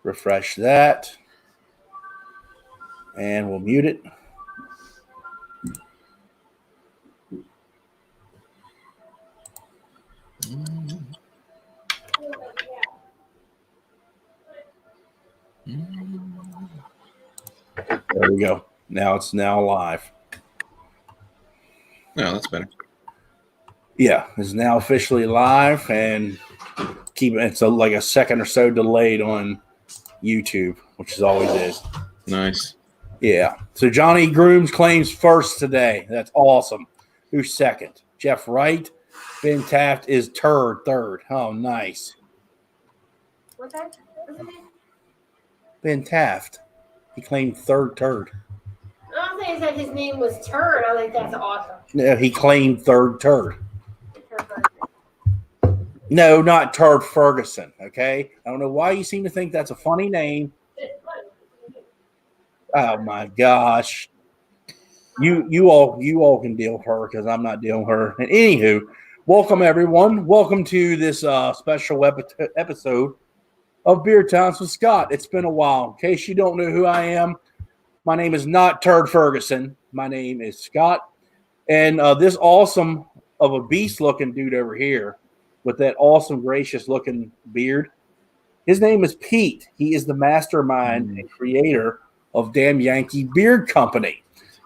Refresh that. And we'll mute it. There we go. Now it's now live. Oh, that's better. Yeah, it's now officially live, and it's like a second or so delayed on YouTube, which is always is. Nice. Yeah. So Johnny Grooms claims first today. That's awesome. Who's second? Jeff Wright. Ben Taft is third. Oh, nice. What's that? What's his name? Ben Taft. He claimed third. I think he said his name was Turd. I think that's awesome. No, he claimed third. No, not Turd Ferguson. Okay. I don't know why you seem to think that's a funny name. Oh my gosh. You all can deal with her because I'm not dealing with her. And anywho, welcome everyone. Welcome to this special episode of Beard Times with Scott. It's been a while. In case you don't know who I am, my name is not Turd Ferguson. My name is Scott. And this awesome of a beast looking dude over here with that awesome gracious looking beard, his name is Pete. He is the mastermind and creator of Damn Yankee Beard Company.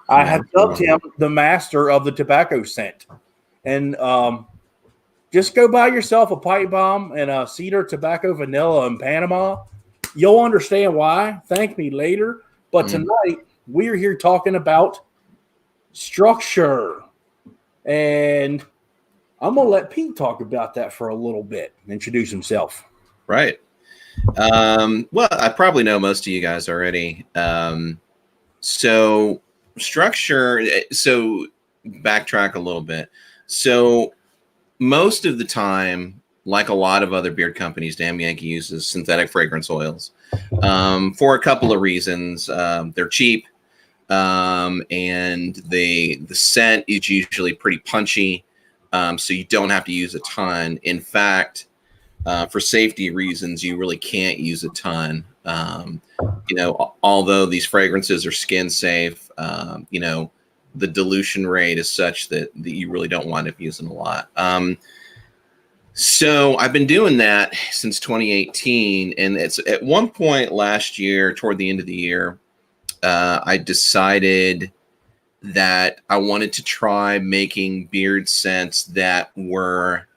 I have dubbed him the master of the tobacco scent. And just go buy yourself a pipe bomb and a cedar tobacco vanilla in Panama. You'll understand why. Thank me later. But tonight, we're here talking about structure. And I'm going to let Pete talk about that for a little bit and introduce himself. Right. Well, I probably know most of you guys already. So structure, so backtrack a little bit. So most of the time, like a lot of other beard companies, Damn Yankee uses synthetic fragrance oils for a couple of reasons. They're cheap, and the scent is usually pretty punchy, so you don't have to use a ton. In fact, for safety reasons, you really can't use a ton. Although these fragrances are skin safe, the dilution rate is such that you really don't wind up using a lot. So I've been doing that since 2018. And it's at one point last year, toward the end of the year, I decided that I wanted to try making beard scents that were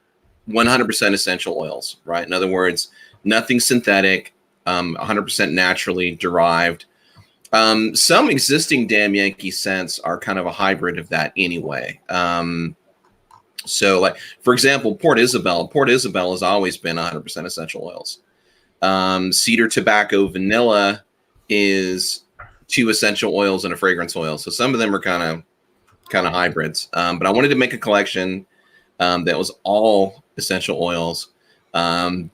100% essential oils, right? In other words, nothing synthetic, 100% naturally derived. Some existing Damn Yankee scents are kind of a hybrid of that anyway. So like, for example, Port Isabel has always been 100% essential oils. Cedar tobacco vanilla is 2 essential oils and a fragrance oil. So some of them are kind of hybrids. But I wanted to make a collection that was all essential oils,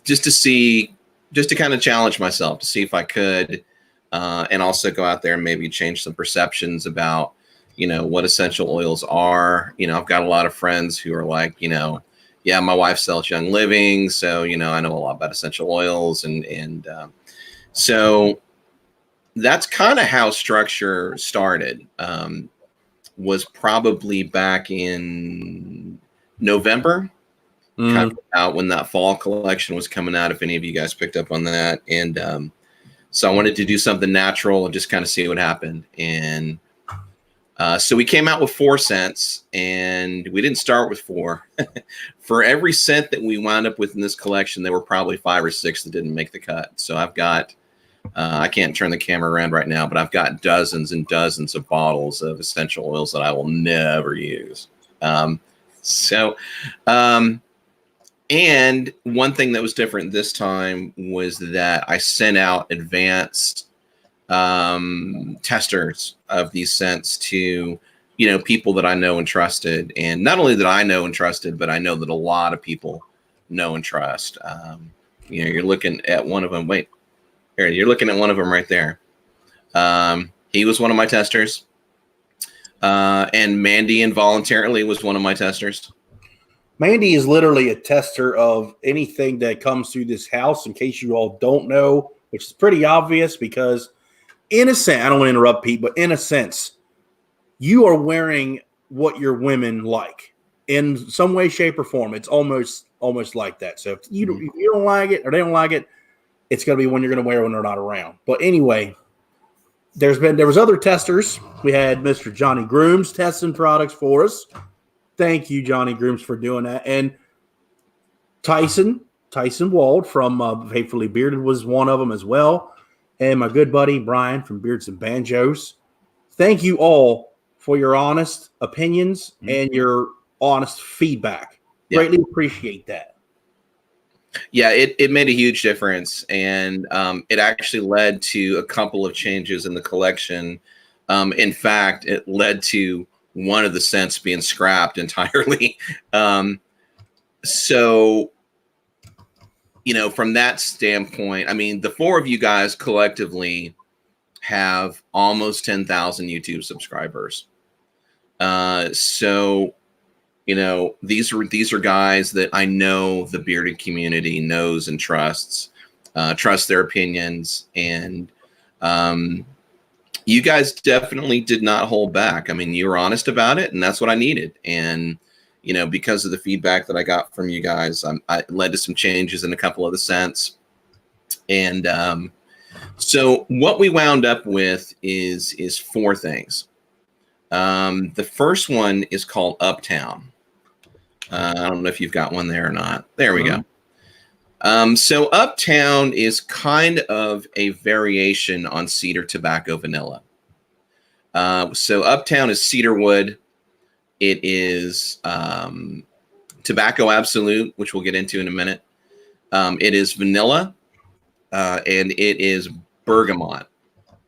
just to kind of challenge myself to see if I could, and also go out there and maybe change some perceptions about, what essential oils are. I've got a lot of friends who are like, yeah, my wife sells Young Living, so, I know a lot about essential oils. And so that's kind of how structure started, was probably back in November, kind of out when that fall collection was coming out, if any of you guys picked up on that. And so I wanted to do something natural and just kind of see what happened. And so we came out with 4 scents, and we didn't start with 4. For every scent that we wound up with in this collection, there were probably 5 or 6 that didn't make the cut. So I've got, I can't turn the camera around right now, but I've got dozens and dozens of bottles of essential oils that I will never use. And one thing that was different this time was that I sent out advanced testers of these scents to, people that I know and trusted. And not only that I know and trusted, but I know that a lot of people know and trust. You're looking at one of them. Wait, here, you're looking at one of them right there. He was one of my testers. And Mandy involuntarily was one of my testers. Mandy is literally a tester of anything that comes through this house. In case you all don't know, which is pretty obvious because, in a sense, I don't want to interrupt Pete, but in a sense, you are wearing what your women like in some way, shape, or form. It's almost like that. So if you don't like it or they don't like it, it's going to be when you're going to wear it when they're not around. But anyway, there was other testers. We had Mr. Johnny Grooms testing products for us. Thank you, Johnny Grooms, for doing that. And Tyson Wald from Faithfully Bearded was one of them as well. And my good buddy Brian from Beards and Banjos. Thank you all for your honest opinions and your honest feedback. Greatly appreciate that. Yeah, it made a huge difference, and it actually led to a couple of changes in the collection. In fact, it led to one of the scents being scrapped entirely. So, from that standpoint, I mean, the four of you guys collectively have almost 10,000 YouTube subscribers. So, these are guys that I know the bearded community knows and trusts their opinions. And you guys definitely did not hold back. I mean, you were honest about it, and that's what I needed. And, because of the feedback that I got from you guys, I led to some changes in a couple of the scents. And so what we wound up with is four things. The first one is called Uptown. I don't know if you've got one there or not. There we go. So Uptown is kind of a variation on cedar tobacco vanilla. So Uptown is cedar wood. It is tobacco absolute, which we'll get into in a minute. It is vanilla, and it is bergamot.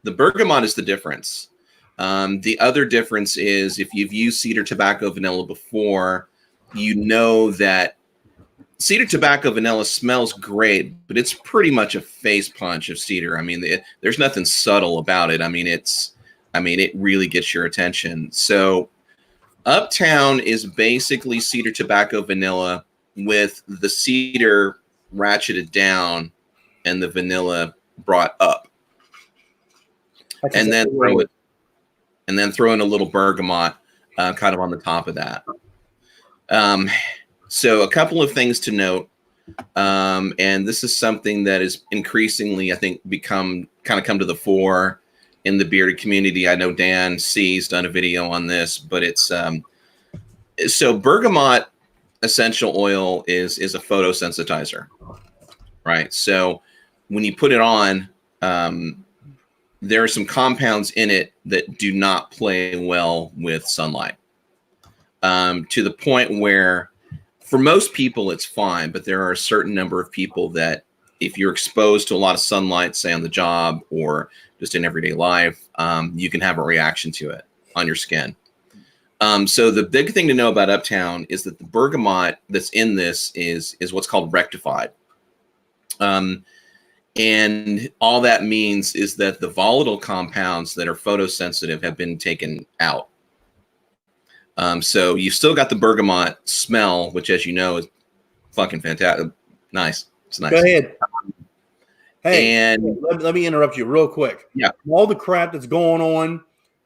The bergamot is the difference. The other difference is if you've used cedar tobacco vanilla before, you know that cedar tobacco vanilla smells great, but it's pretty much a face punch of cedar. I mean, there's nothing subtle about it. I mean, it really gets your attention. So Uptown is basically cedar tobacco vanilla with the cedar ratcheted down and the vanilla brought up. And then throw in a little bergamot kind of on the top of that. So a couple of things to note, and this is something that is increasingly, I think, come to the fore in the bearded community. I know Dan C's done a video on this, but it's so bergamot essential oil is a photosensitizer, right? So when you put it on, there are some compounds in it that do not play well with sunlight, to the point where for most people it's fine, but there are a certain number of people that if you're exposed to a lot of sunlight, say on the job or just in everyday life, you can have a reaction to it on your skin. So the big thing to know about Uptown is that the bergamot that's in this is what's called rectified. And all that means is that the volatile compounds that are photosensitive have been taken out. So you've still got the bergamot smell, which, as you know, is fucking fantastic. Nice. It's nice. Go ahead. Hey, and let me interrupt you real quick. Yeah. All the crap that's going on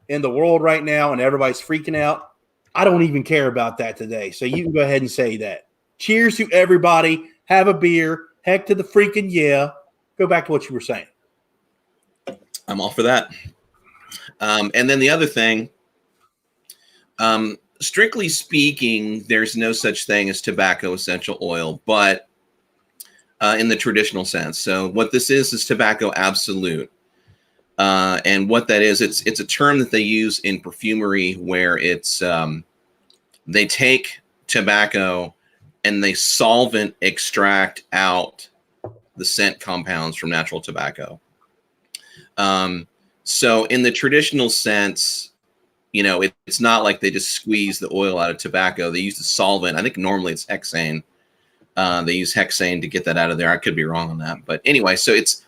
in the world right now and everybody's freaking out, I don't even care about that today. So you can go ahead and say that. Cheers to everybody. Have a beer. Heck to the freaking yeah. Go back to what you were saying. I'm all for that. And then the other thing, strictly speaking, there's no such thing as tobacco essential oil, but in the traditional sense. So what this is tobacco absolute. And what that is, it's a term that they use in perfumery where it's they take tobacco and they solvent extract out the scent compounds from natural tobacco. So in the traditional sense, it's not like they just squeeze the oil out of tobacco. They use the solvent. I think normally it's hexane. They use hexane to get that out of there. I could be wrong on that. But anyway, so it's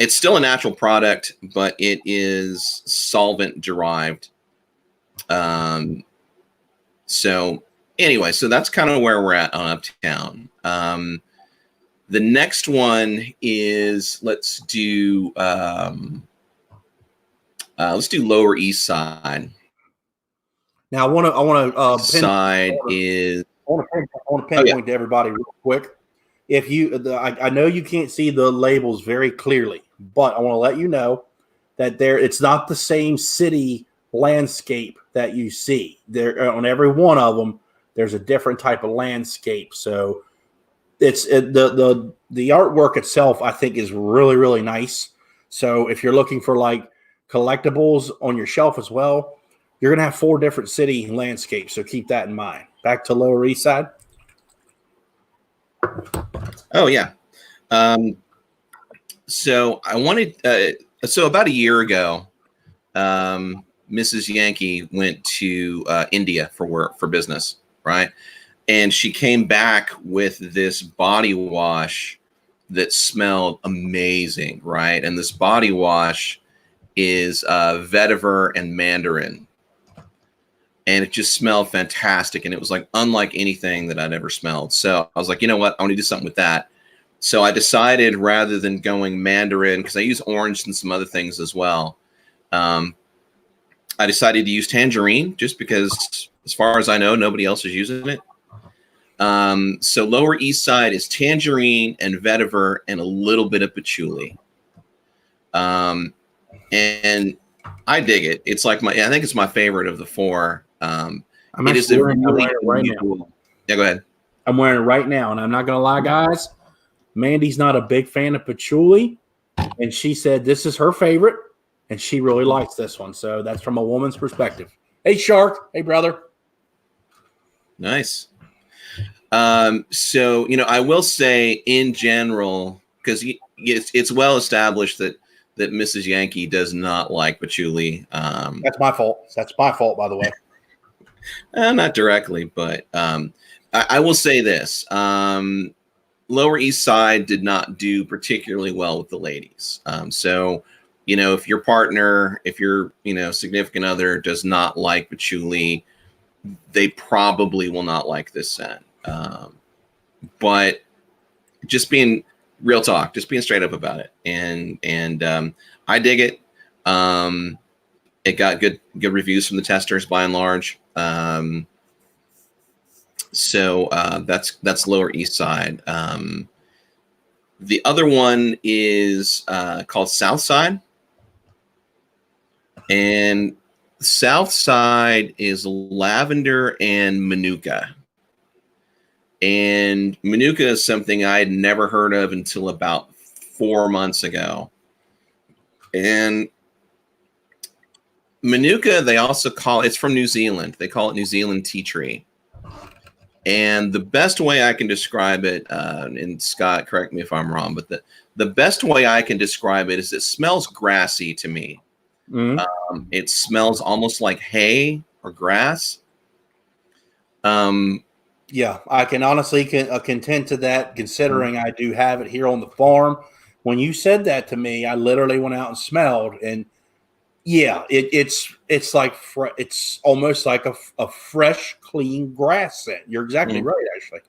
still a natural product, but it is solvent derived. So anyway, so that's kind of where we're at on Uptown. The next one is let's do Lower East Side. Now I want to Side is I want to pinpoint to everybody real quick. If you, I know you can't see the labels very clearly, but I want to let you know that it's not the same city landscape that you see. There on every one of them, there's a different type of landscape. So the artwork itself, I think, is really, really nice. So if you're looking for like collectibles on your shelf as well, you're going to have 4 different city landscapes. So keep that in mind. Back to Lower East Side. Oh yeah. So I wanted. So about a year ago, Mrs. Yankee went to India for business, right? And she came back with this body wash that smelled amazing, right? And this body wash is vetiver and mandarin. And it just smelled fantastic. And it was like unlike anything that I'd ever smelled. So I was like, you know what? I want to do something with that. So I decided rather than going mandarin, because I use orange and some other things as well, I decided to use tangerine just because, as far as I know, nobody else is using it. So Lower East Side is tangerine and vetiver and a little bit of patchouli. And I dig it. It's like I think it's my favorite of the 4. I'm actually wearing it right now. Yeah, go ahead. I'm wearing it right now, and I'm not going to lie, guys. Mandy's not a big fan of patchouli, and she said this is her favorite, and she really likes this one. So that's from a woman's perspective. Hey, Shark. Hey, brother. Nice. So, I will say in general, because it's well established that Mrs. Yankee does not like patchouli. That's my fault. That's my fault, by the way. Not directly, but I will say this. Lower East Side did not do particularly well with the ladies. So, if your partner, if your, significant other does not like patchouli, they probably will not like this scent. But just being real talk, just being straight up about it. And I dig it. It got good reviews from the testers by and large. So that's Lower East Side. The other one is called South Side. And South Side is lavender and manuka. And manuka is something I had never heard of until about 4 months ago. And manuka, they also it's from New Zealand. They call it New Zealand tea tree. And the best way I can describe it, and Scott, correct me if I'm wrong, but the best way I can describe it is it smells grassy to me. Mm-hmm. It smells almost like hay or grass. Yeah, I can honestly contend to that, considering I do have it here on the farm. When you said that to me, I literally went out and smelled, and yeah, it's like it's almost like a fresh, clean grass scent. You're exactly right, actually.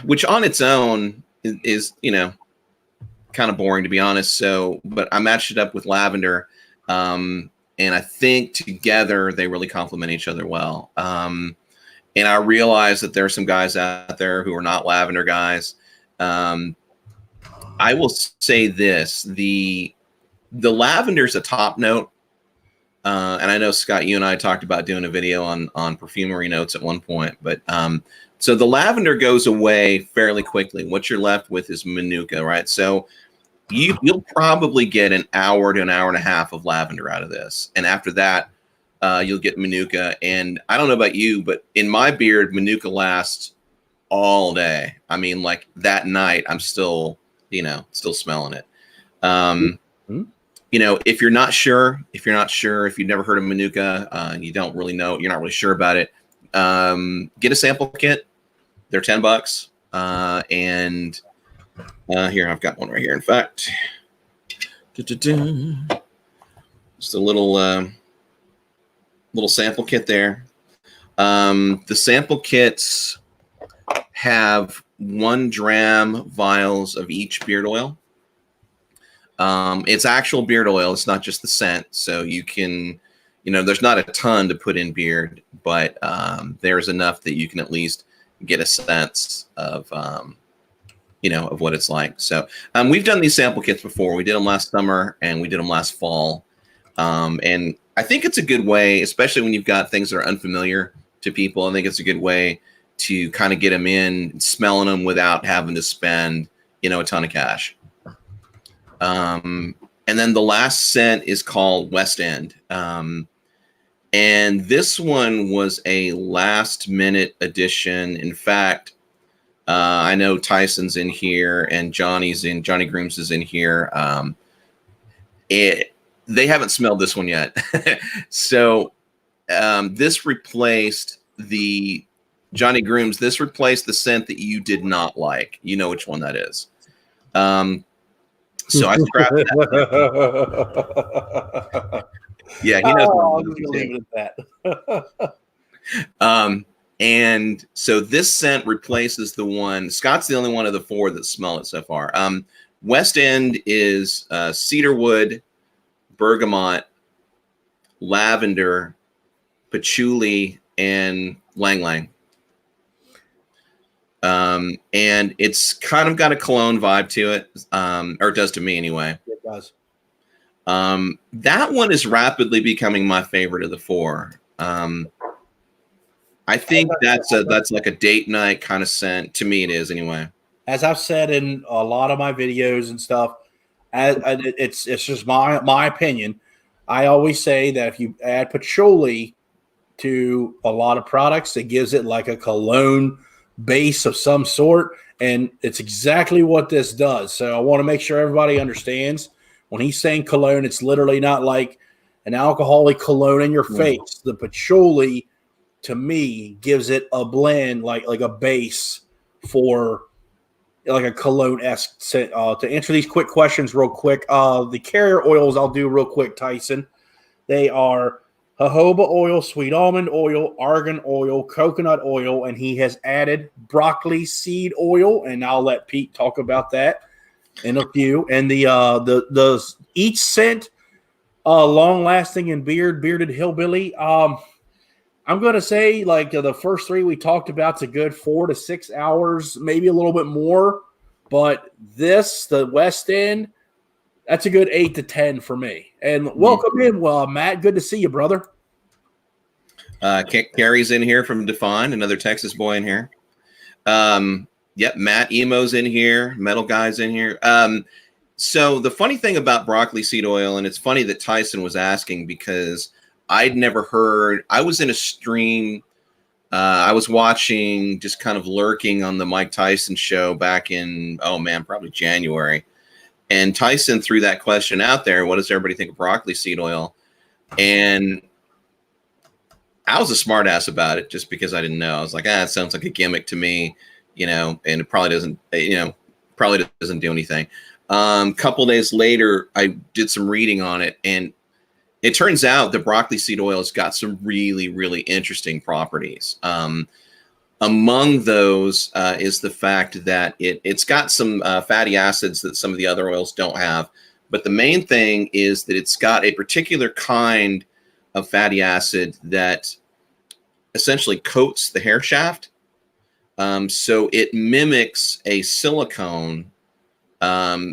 Which on its own is kind of boring, to be honest. So, but I matched it up with lavender, and I think together they really complement each other well. And I realize that there are some guys out there who are not lavender guys. I will say this: the lavender is a top note, and I know Scott, you and I talked about doing a video on perfumery notes at one point. But so the lavender goes away fairly quickly. What you're left with is manuka, right? So you'll probably get an hour to an hour and a half of lavender out of this, and after that, you'll get manuka. And I don't know about you, but in my beard, manuka lasts all day. I mean, like that night, I'm still smelling it. If you're not sure, if you've never heard of manuka, and you don't really know, you're not really sure about it, get a sample kit. They're $10. And here, I've got one right here. In fact, just a little sample kit there. The sample kits have 1 dram vials of each beard oil. It's actual beard oil. It's not just the scent. So you can, there's not a ton to put in beard, but there's enough that you can at least get a sense of, of what it's like. So we've done these sample kits before. We did them last summer and we did them last fall. And I think it's a good way, especially when you've got things that are unfamiliar to people. I think it's a good way to kind of get them in, smelling them without having to spend, a ton of cash. And then the last scent is called West End. And this one was a last minute addition. In fact, I know Tyson's in here and Johnny Grooms is in here. They haven't smelled this one yet. So this replaced the Johnny Grooms. This replaced the scent that you did not like. You know which one that is. So I scrapped that. Yeah, he knows. I'm just gonna leave it at that. And so this scent replaces the one. Scott's the only one of the 4 that smell it so far. West End is cedarwood, bergamot, lavender, patchouli, and lang lang. And it's kind of got a cologne vibe to it, or it does to me anyway. It does. That one is rapidly becoming my favorite of the 4. I think that's like a date night kind of scent. To me, it is anyway. As I've said in a lot of my videos and stuff, it's just my opinion. I always say that if you add patchouli to a lot of products, it gives it like a cologne base of some sort, and it's exactly what this does. So I want to make sure everybody understands when he's saying cologne, it's literally not like an alcoholic cologne in your face. The patchouli, to me, gives it a blend, like a base for like a cologne-esque scent. To answer these quick questions real quick, the carrier oils I'll do real quick, Tyson. They are jojoba oil, sweet almond oil, argan oil, coconut oil, and he has added broccoli seed oil, and I'll let Pete talk about that in a few. And the each scent, long-lasting and bearded hillbilly. I'm going to say like the first 3 we talked about, it's a good 4 to 6 hours, maybe a little bit more. But the West End, that's a good 8 to 10 for me. And welcome in, Matt. Good to see you, brother. Gary's in here from Define, another Texas boy in here. Yep, Matt Emo's in here. Metal Guy's in here. So the funny thing about broccoli seed oil, and it's funny that Tyson was asking because I'd never heard. I was in a stream. I was watching, just kind of lurking on the Mike Tyson show back in, probably January. And Tyson threw that question out there. What does everybody think of broccoli seed oil? And I was a smart ass about it just because I didn't know. I was like, it sounds like a gimmick to me, and it probably doesn't, doesn't do anything. Couple days later, I did some reading on it, and it turns out the broccoli seed oil has got some really, really interesting properties. Among those is the fact that it's got some fatty acids that some of the other oils don't have. But the main thing is that it's got a particular kind of fatty acid that essentially coats the hair shaft. So it mimics a silicone, but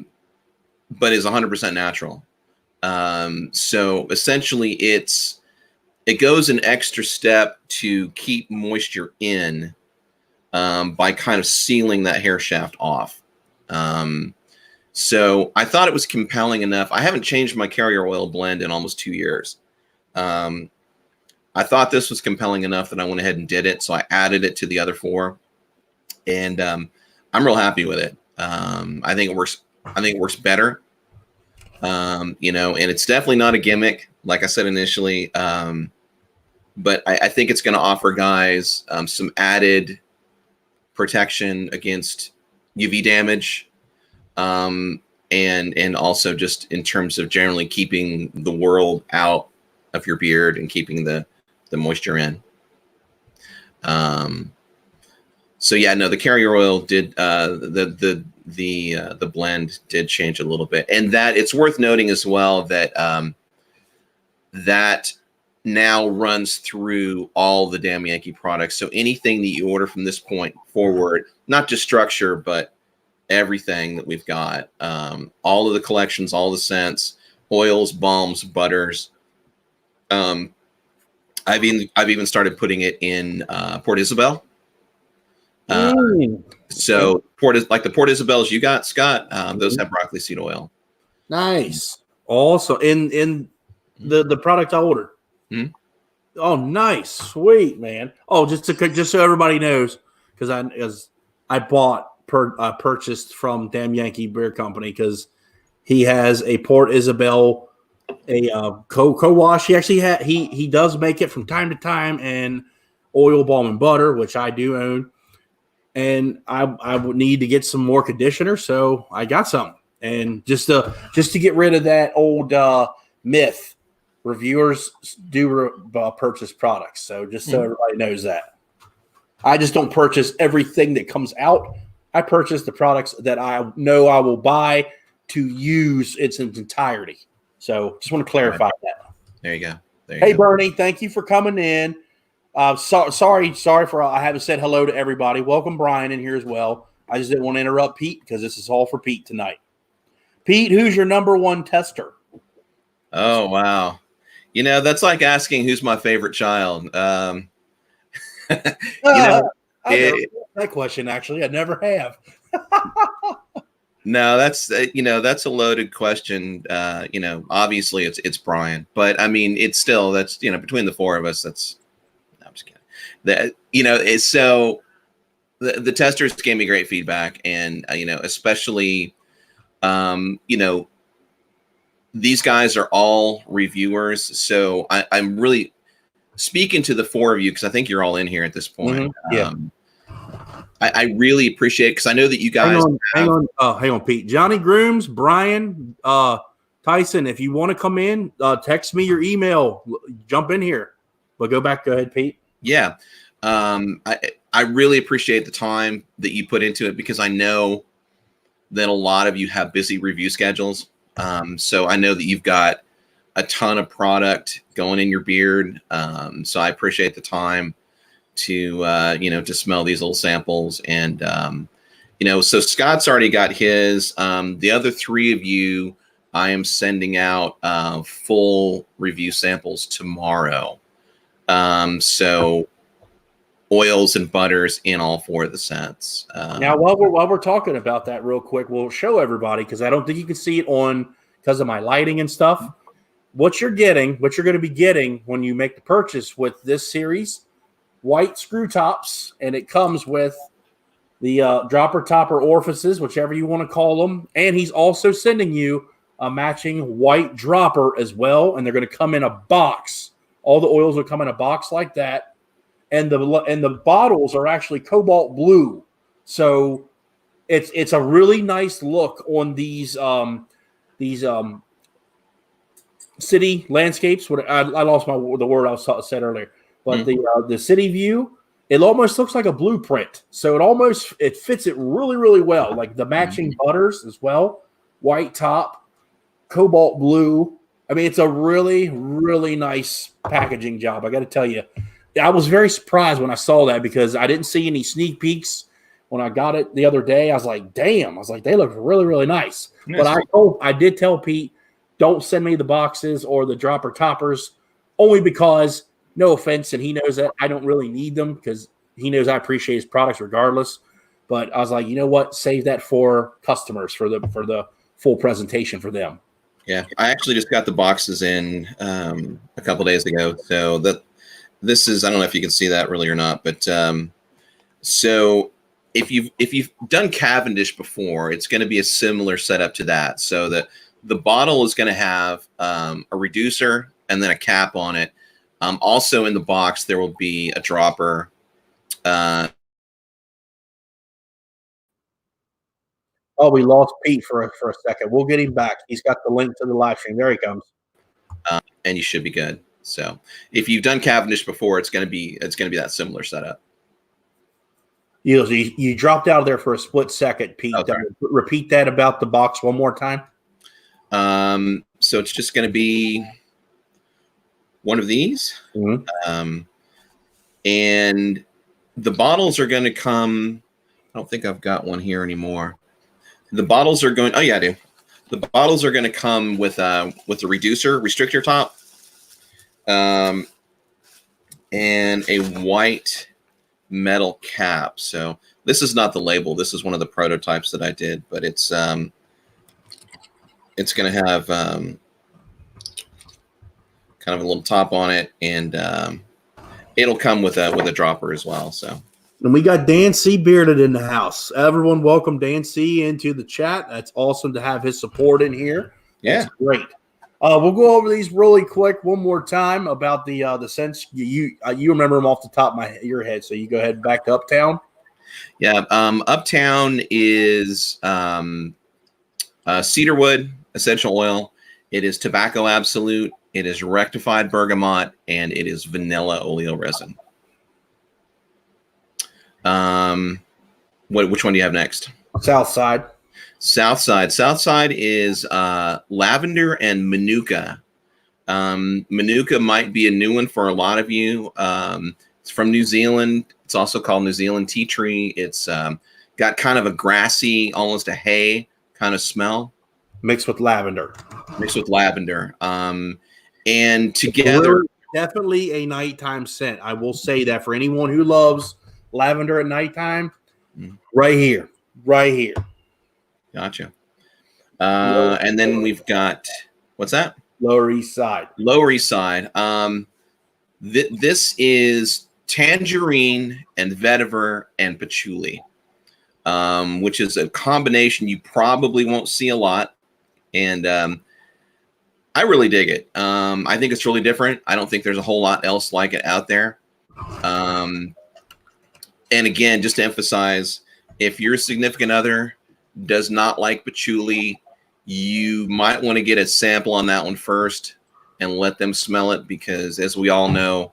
is 100% natural. So essentially it goes an extra step to keep moisture in by kind of sealing that hair shaft off. So I thought it was compelling enough. I haven't changed my carrier oil blend in almost 2 years. I thought this was compelling enough that I went ahead and did it. So I added it to the other 4, and I'm real happy with it. I think it works better. And it's definitely not a gimmick, like I said initially. But I think it's going to offer guys some added protection against UV damage, and also just in terms of generally keeping the world out of your beard and keeping the moisture in. So yeah, no, the carrier oil did the blend did change a little bit, and that it's worth noting as well that that now runs through all the Damn Yankee products. So anything that you order from this point forward, not just structure, but everything that we've got, all of the collections, all the scents, oils, balms, butters. I've even started putting it in Port Isabel. So like the Port Isabels you got, Scott, those have broccoli seed oil. Nice. Also in the product I ordered. Mm-hmm. Oh, nice, sweet, man. Oh, just so everybody knows, because I purchased from Damn Yankee Beer Company because he has a Port Isabel, a co-wash. He actually he does make it from time to time, and oil, balm, and butter, which I do own. And I would need to get some more conditioner, so I got some. And just to get rid of that old myth. Reviewers do purchase products, so just so everybody knows that. I just don't purchase everything that comes out. I purchase the products that I know I will buy to use its entirety. So just want to clarify that. There you go. Hey, Bernie, thank you for coming in. Sorry for I haven't said hello to everybody. Welcome Brian in here as well. I just didn't want to interrupt Pete because this is all for Pete tonight. Pete, who's your number one tester? Oh, wow. You know, that's like asking who's my favorite child. That question, actually, I never have. No, that's that's a loaded question. Obviously it's Brian, but I mean, it's still that's between the four of us. That's no, I'm just kidding. That so the testers gave me great feedback, and especially these guys are all reviewers, so I'm really speaking to the four of you because I think you're all in here at this point. Yeah. I really appreciate it because I know that you guys. Hang on, Pete. Johnny Grooms, Brian, Tyson. If you want to come in, text me your email. Jump in here. But go ahead, Pete. Yeah, I really appreciate the time that you put into it because I know that a lot of you have busy review schedules. So I know that you've got a ton of product going in your beard. So I appreciate the time to, to smell these little samples. And, so Scott's already got his. The other three of you, I am sending out full review samples tomorrow. So oils and butters in all four of the scents. Now, while we're talking about that real quick, we'll show everybody because I don't think you can see it on because of my lighting and stuff. What you're going to be getting when you make the purchase with this series, white screw tops, and it comes with the dropper topper orifices, whichever you want to call them. And he's also sending you a matching white dropper as well, and they're going to come in a box. All the oils will come in a box like that. And the bottles are actually cobalt blue, so it's a really nice look on these city landscapes. I lost the word I said earlier, but the city view, it almost looks like a blueprint. So it fits it really, really well. Like the matching butters as well, white top, cobalt blue. I mean, it's a really, really nice packaging job. I got to tell you. I was very surprised when I saw that because I didn't see any sneak peeks when I got it the other day. I was like, damn. I was like, they look really, really nice. But I did tell Pete, don't send me the boxes or the dropper toppers only because, no offense, and he knows that I don't really need them because he knows I appreciate his products regardless. But I was like, you know what? Save that for customers for the full presentation for them. Yeah, I actually just got the boxes in a couple days ago. So this is, I don't know if you can see that really or not, but so if you've done Cavendish before, it's going to be a similar setup to that. So the bottle is going to have a reducer and then a cap on it. Also in the box, there will be a dropper. Oh, we lost Pete for a second. We'll get him back. He's got the link to the live stream. There he comes. And you should be good. So if you've done Cavendish before, it's going to be that similar setup. You dropped out of there for a split second, Pete. Okay. Repeat that about the box one more time. So it's just going to be one of these. Mm-hmm. And the bottles are going to come. I don't think I've got one here anymore. The bottles are going. Oh yeah, I do. The bottles are going to come with a restrictor top, and a white metal cap. So this is not the label. This is one of the prototypes that I did, but it's going to have kind of a little top on it, and it'll come with a dropper as well. So. And we got Dancy Bearded in the house. Everyone, welcome Dancy into the chat. That's awesome to have his support in here. Yeah, that's great. We'll go over these really quick one more time about the scents. You remember them off the top of your head, so you go ahead and back to Uptown. Yeah, Uptown is cedarwood essential oil. It is tobacco absolute. It is rectified bergamot, and it is vanilla oleo resin. Which one do you have next? Southside. Southside is lavender and manuka. Manuka might be a new one for a lot of you. It's from New Zealand. It's also called New Zealand tea tree. It's got kind of a grassy, almost a hay kind of smell. Mixed with lavender. And together. Definitely a nighttime scent. I will say that for anyone who loves lavender at nighttime, right here. Gotcha. And then we've got, what's that? Lower East Side. This is tangerine and vetiver and patchouli, which is a combination you probably won't see a lot. And I really dig it. I think it's really different. I don't think there's a whole lot else like it out there. And again, just to emphasize, if your significant other does not like patchouli, you might want to get a sample on that one first and let them smell it, because as we all know,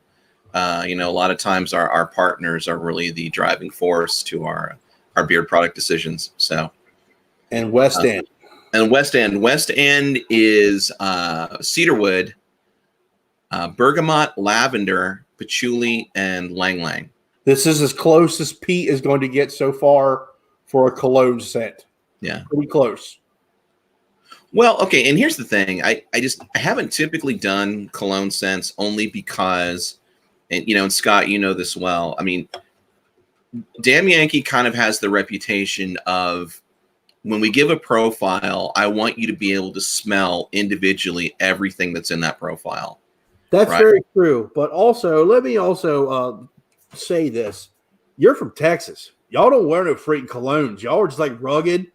a lot of times our partners are really the driving force to our beard product decisions. So, and West End. West End is cedarwood, bergamot, lavender, patchouli, and lang lang. This is as close as Pete is going to get so far for a cologne scent. Yeah. Pretty close. Well, okay, and here's the thing. I haven't typically done cologne scents only because, and Scott, you know this well. I mean, Damn Yankee kind of has the reputation of, when we give a profile, I want you to be able to smell individually everything that's in that profile. That's right? Very true. But also, let me also say this. You're from Texas. Y'all don't wear no freaking colognes. Y'all are just like rugged.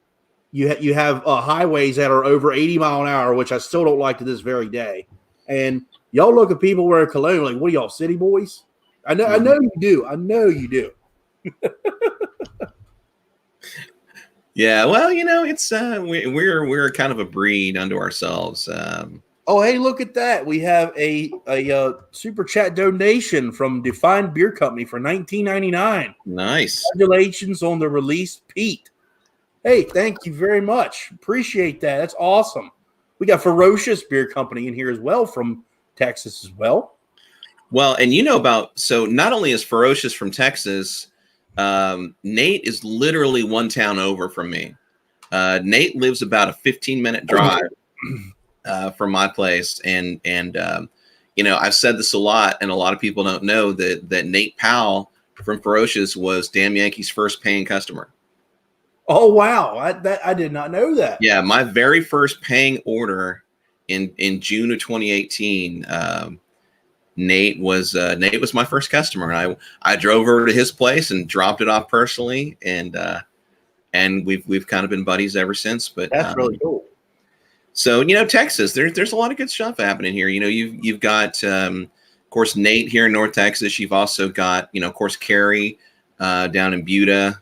You have highways that are over 80 mile an hour, which I still don't like to this very day. And y'all look at people wearing cologne like, what are y'all, city boys? I know you do. I know you do. Yeah, well, it's we're kind of a breed unto ourselves. Oh, hey, look at that. We have a super chat donation from Defined Beer Company for $19.99. Nice. Congratulations on the release, Pete. Hey, thank you very much. Appreciate that. That's awesome. We got Ferocious Beer Company in here as well from Texas as well. Well, and so not only is Ferocious from Texas, Nate is literally one town over from me. Nate lives about a 15-minute drive from my place, and I've said this a lot, and a lot of people don't know that Nate Powell from Ferocious was Damn Yankee's first paying customer. Oh wow, I did not know that. Yeah, my very first paying order in June of 2018. Nate was my first customer, and I drove over to his place and dropped it off personally, and we've kind of been buddies ever since. But that's really cool. So Texas, there's a lot of good stuff happening here. You've got of course Nate here in North Texas. You've also got of course Carrie down in Buda.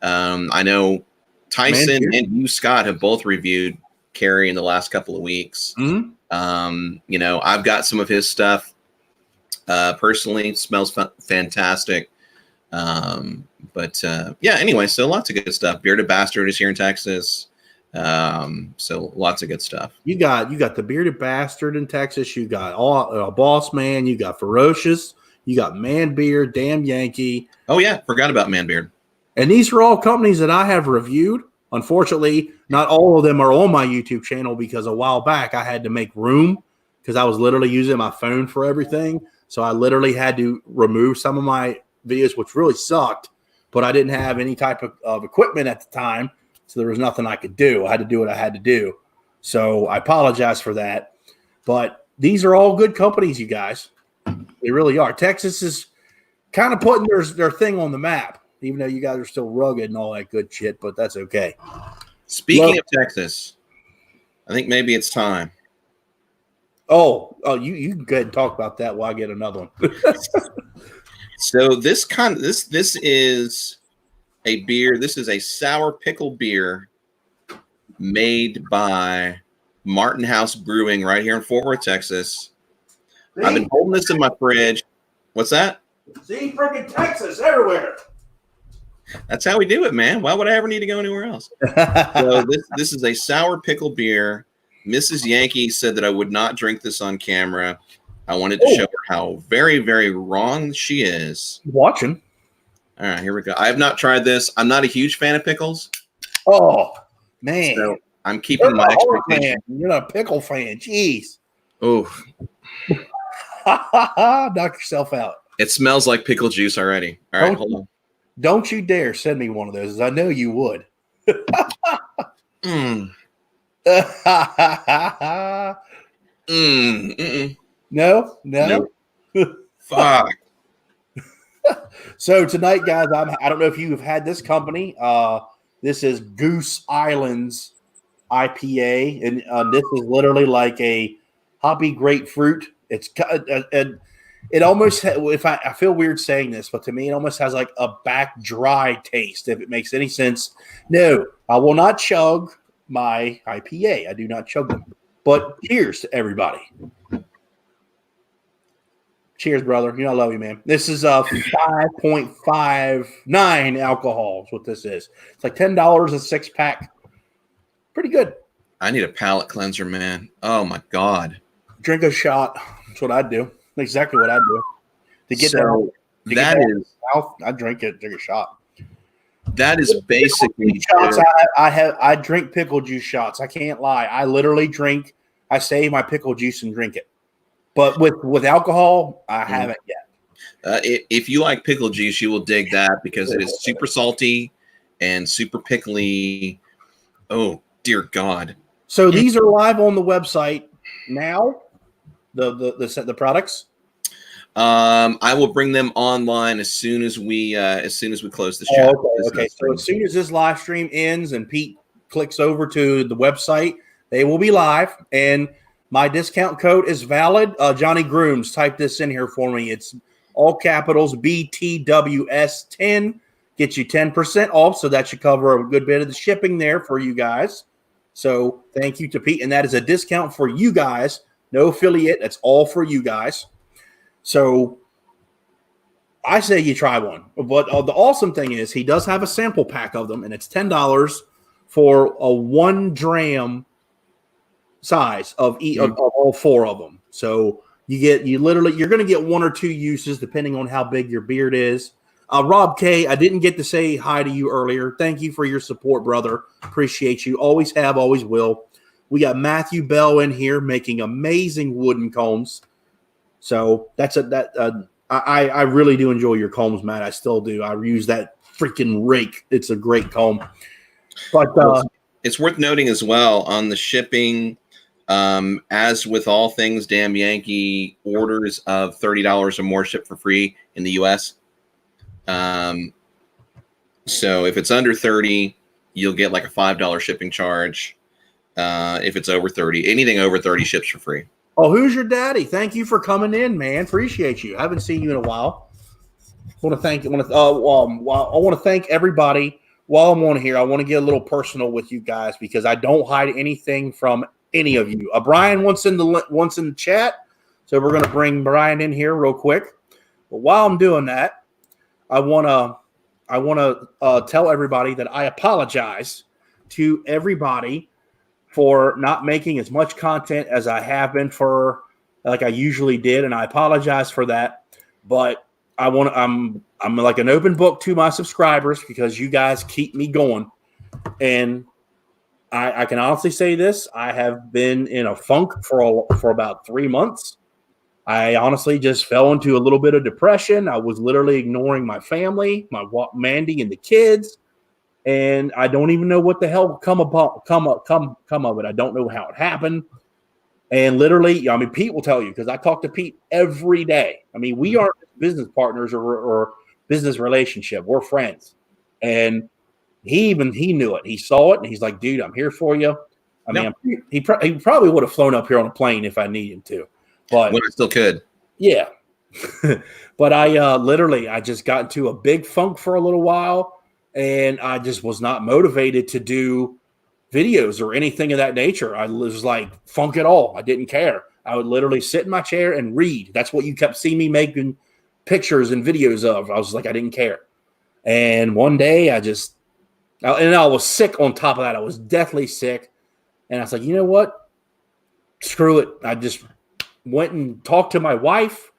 I know Tyson and you, Scott, have both reviewed Carrie in the last couple of weeks. Mm-hmm. I've got some of his stuff personally. It smells fantastic. Yeah, anyway, so lots of good stuff. Bearded Bastard is here in Texas. So lots of good stuff. You got the Bearded Bastard in Texas. You got Boss Man. You got Ferocious. You got Man Beard, Damn Yankee. Oh yeah, forgot about Man Beard. And these are all companies that I have reviewed. Unfortunately, not all of them are on my YouTube channel because a while back I had to make room because I was literally using my phone for everything. So I literally had to remove some of my videos, which really sucked, but I didn't have any type of equipment at the time. So there was nothing I could do. I had to do what I had to do. So I apologize for that. But these are all good companies, you guys. They really are. Texas is kind of putting their thing on the map, even though you guys are still rugged and all that good shit, but that's okay. Speaking of Texas, I think maybe it's time. Oh, you can go ahead and talk about that while I get another one. So this is a beer. This is a sour pickle beer made by Martin House Brewing right here in Fort Worth, Texas. I've been holding this in my fridge. What's that? See, freaking Texas everywhere. That's how we do it, man. Why would I ever need to go anywhere else? So this is a sour pickle beer. Mrs. Yankee said that I would not drink this on camera. I wanted to show her how very, very wrong she is. Watching. All right, here we go. I have not tried this. I'm not a huge fan of pickles. Oh, man. So I'm keeping my expectations. You're not a pickle fan. Jeez. Oh, knock yourself out. it smells like pickle juice already. All right, hold on. Don't you dare send me one of those. I know you would. No. Fuck. So tonight, guys, I don't know if you've had this company. This is Goose Island's IPA, and this is literally like a hoppy grapefruit. It's it almost I feel weird saying this, but to me, it almost has like a back dry taste. If it makes any sense, no, I will not chug my IPA. I do not chug them. But cheers to everybody. Cheers, brother. You know I love you, man. This is 5.59 alcohol is what this is. It's like $10 a 6-pack. Pretty good. I need a palate cleanser, man. Oh my God. Drink a shot. That's what I'd do. Exactly what I'd do. To get mouth, I drink it, drink a shot. That is basically shots. I drink pickle juice shots. I can't lie. I literally drink. I save my pickle juice and drink it. But with alcohol, I haven't yet. If you like pickle juice, you will dig that because it is super salty and super pickly. Oh dear God! So these are live on the website now. The products. I will bring them online as soon as we close the show. Okay. So as soon as this live stream ends and Pete clicks over to the website, they will be live. And my discount code is valid. Johnny Grooms, type this in here for me. It's all capitals BTWS10. Get you 10% off. So that should cover a good bit of the shipping there for you guys. So thank you to Pete. And that is a discount for you guys. No affiliate. That's all for you guys. So I say you try one. But the awesome thing is he does have a sample pack of them, and it's $10 for a 1 dram size of all 4 of them. So you're going to get 1 or 2 uses depending on how big your beard is. Rob K, I didn't get to say hi to you earlier. Thank you for your support, brother. Appreciate you. Always have, always will. We got Matthew Bell in here making amazing wooden combs. So I really do enjoy your combs, Matt. I still do. I use that freaking rake. It's a great comb. But it's worth noting as well on the shipping, as with all things Damn Yankee, orders of $30 or more ship for free in the US. So if it's under 30, you'll get like a $5 shipping charge. If it's over 30, anything over 30 ships for free. Oh, who's your daddy? Thank you for coming in, man. Appreciate you. I haven't seen you in a while. I want to thank everybody. While I'm on here, I want to get a little personal with you guys because I don't hide anything from any of you. Brian wants in the chat, so we're going to bring Brian in here real quick. But while I'm doing that, I want to tell everybody that I apologize to everybody for not making as much content as I have been for like I usually did, and I apologize for that. But I'm like an open book to my subscribers because you guys keep me going, and I can honestly say this: I have been in a funk for about 3 months. I honestly just fell into a little bit of depression. I was literally ignoring my family, Mandy and the kids, and I don't even know what the hell come of it. I don't know how it happened. And literally, I mean, Pete will tell you because I talk to Pete every day. I mean, we aren't business partners or business relationship. We're friends, and he knew it. He saw it, and he's like, "Dude, I'm here for you." I mean, he probably would have flown up here on a plane if I needed him to. But when I still could. Yeah. But I just got into a big funk for a little while, and I just was not motivated to do videos or anything of that nature. I was like, funk it all. I didn't care. I would literally sit in my chair and read. That's what you kept seeing me making pictures and videos of. I was like, I didn't care. And one day I was sick on top of that. I was deathly sick. And I was like, you know what? Screw it. I just went and talked to my wife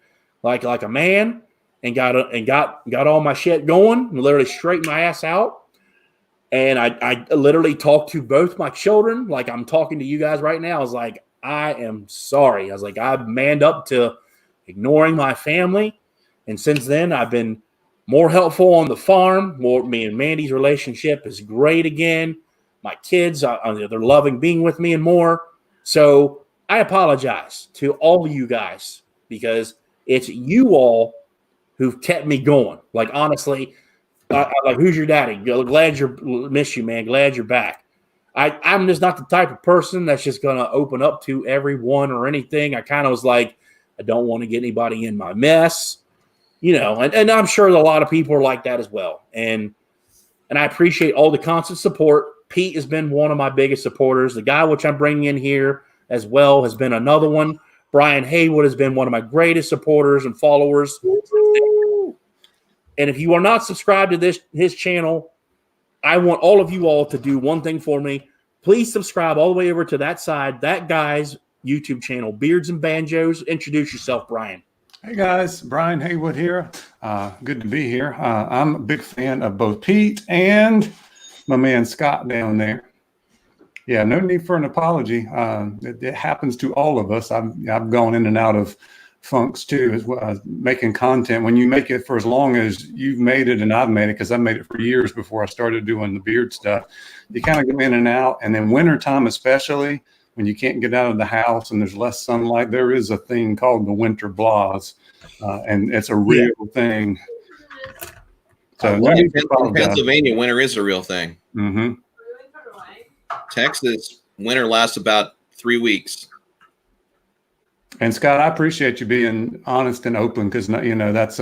like a man and got all my shit going and literally straightened my ass out. And I literally talked to both my children like I'm talking to you guys right now. I was like, I am sorry. I was like, I've manned up to ignoring my family. And since then, I've been more helpful on the farm. Me and Mandy's relationship is great again. My kids, they're loving being with me and more. So I apologize to all of you guys because it's you all who've kept me going. Like, honestly, like, who's your daddy? Miss you, man. Glad you're back. I'm just not the type of person that's just going to open up to everyone or anything. I kind of was like, I don't want to get anybody in my mess, and I'm sure a lot of people are like that as well. And I appreciate all the constant support. Pete has been one of my biggest supporters. The guy which I'm bringing in here as well has been another one. Brian Haywood has been one of my greatest supporters and followers. And if you are not subscribed to his channel, I want all of you all to do one thing for me. Please subscribe all the way over to that guy's YouTube channel, Beards and Banjos. Introduce yourself, Brian. Hey guys, Brian Haywood here. Good to be here. I'm a big fan of both Pete and my man Scott down there. Yeah, no need for an apology. It happens to all of us. I've gone in and out of funks too, as well, making content. When you make it for as long as you've made it and I've made it, because I made it for years before I started doing the beard stuff, you kind of go in and out. And then wintertime, especially when you can't get out of the house and there's less sunlight, there is a thing called the winter blahs, and it's a real thing. So in Pennsylvania, winter is a real thing. Mm-hmm. Texas, winter lasts about 3 weeks. And Scott, I appreciate you being honest and open because that's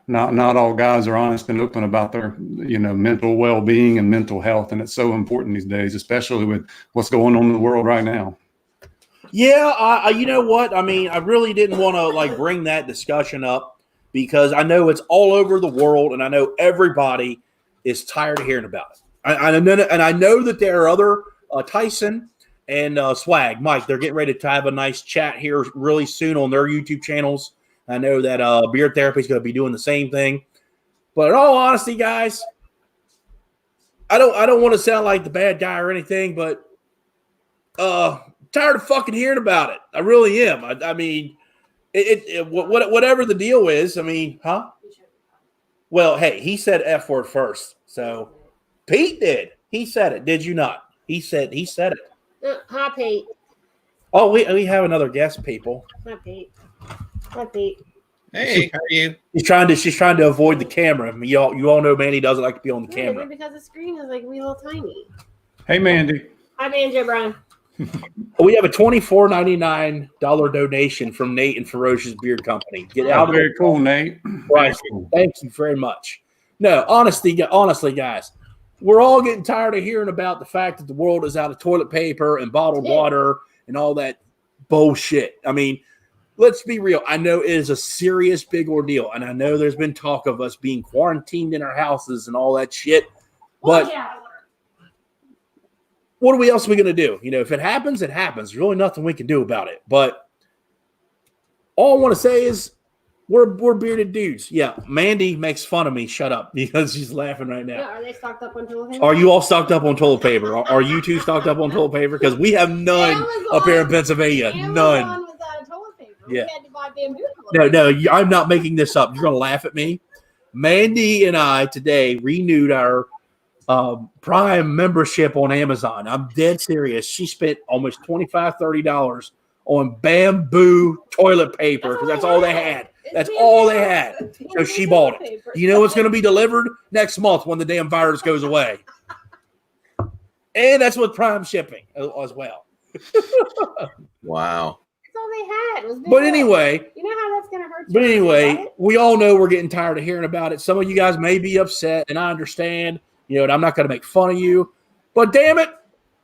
not all guys are honest and open about their mental well-being and mental health, and it's so important these days, especially with what's going on in the world right now. Yeah, you know what? I mean, I really didn't want to bring that discussion up because I know it's all over the world, and I know everybody is tired of hearing about it. I know that there are other Tyson and Swag, Mike. They're getting ready to have a nice chat here really soon on their YouTube channels. I know that Beard Therapy is going to be doing the same thing. But in all honesty, guys, I don't want to sound like the bad guy or anything, but tired of fucking hearing about it. I really am. I mean, whatever the deal is. I mean, huh? Well, hey, he said F word first, so. Pete did. He said it. Did you not? He said it. Hi, Pete. Oh, we have another guest, people. Hi, Pete. Hi, Pete. Hey, how are you? She's trying to avoid the camera. I mean, you all know Mandy doesn't like to be on the camera because the screen is really little tiny. Hey, Mandy. Hi, Banjo Brian. We have a $24.99 donation from Nate and Ferocious Beard Company. Get out. Very cool, Nate. Right. Thank you very much. No, honestly, guys. We're all getting tired of hearing about the fact that the world is out of toilet paper and bottled water and all that bullshit. I mean, let's be real. I know it is a serious, big ordeal, and I know there's been talk of us being quarantined in our houses and all that shit. But what else are we going to do? You know, if it happens, it happens. There's really nothing we can do about it. But all I want to say is we're bearded dudes. Yeah, Mandy makes fun of me. Shut up, because she's laughing right now. Yeah, are they stocked up on toilet paper? Are you all stocked up on toilet paper? Are you two stocked up on toilet paper? Because we have none up here in Pennsylvania. None. Was out of toilet paper. Yeah. We had to buy bamboo toilet No, I'm not making this up. You're going to laugh at me. Mandy and I today renewed our Prime membership on Amazon. I'm dead serious. She spent almost $25, $30 on bamboo toilet paper because that's all they had. That's all they had. So she bought it. You know what's going to be delivered next month when the damn virus goes away. And that's with Prime shipping as well. Wow. That's all they had. Was But anyway, you know how that's going to hurt you. But anyway, we all know we're getting tired of hearing about it. Some of you guys may be upset, and I understand. You know, and I'm not going to make fun of you. But damn it,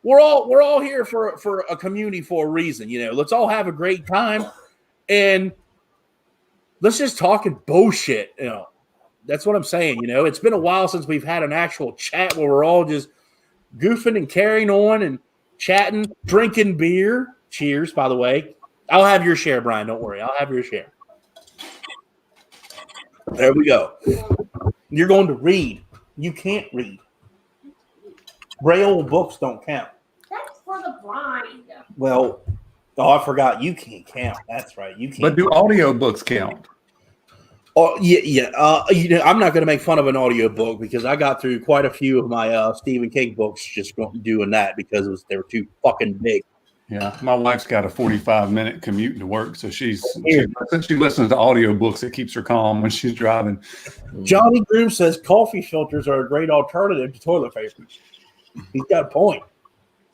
we're all here for a community for a reason. You know, let's all have a great time, and let's just talking bullshit. You know, that's what I'm saying. You know, it's been a while since we've had an actual chat where we're all just goofing and carrying on and chatting, drinking beer. Cheers, by the way. I'll have your share, Brian. Don't worry. I'll have your share. There we go. You're going to read. You can't read. Braille books don't count. That's for the blind. Well, I forgot. You can't count. That's right. You can't. But do audio books count? Oh, yeah. You know, I'm not going to make fun of an audio book because I got through quite a few of my Stephen King books just doing that because they were too fucking big. Yeah, my wife's got a 45-minute commute to work, so she listens to audiobooks. It keeps her calm when she's driving. Johnny Groom says coffee filters are a great alternative to toilet paper. He's got a point.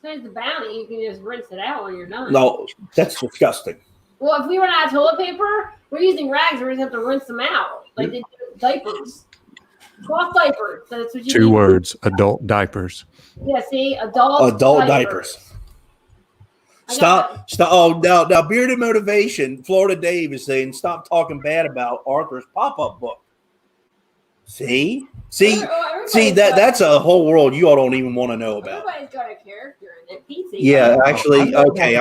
Since the bounty, you can just rinse it out when you're done. No, that's disgusting. Well, if we run out of toilet paper, we're using rags. We're just have to rinse them out, like they do with diapers. Cloth diapers. That's what you. Two words: adult diapers. Yeah, see, adult diapers. Stop. Oh, now, Bearded Motivation, Florida Dave is saying, stop talking bad about Arthur's pop-up book. See, that's a whole world you all don't even want to know about. Everybody's got a character in it. Pete's Yeah, actually, okay.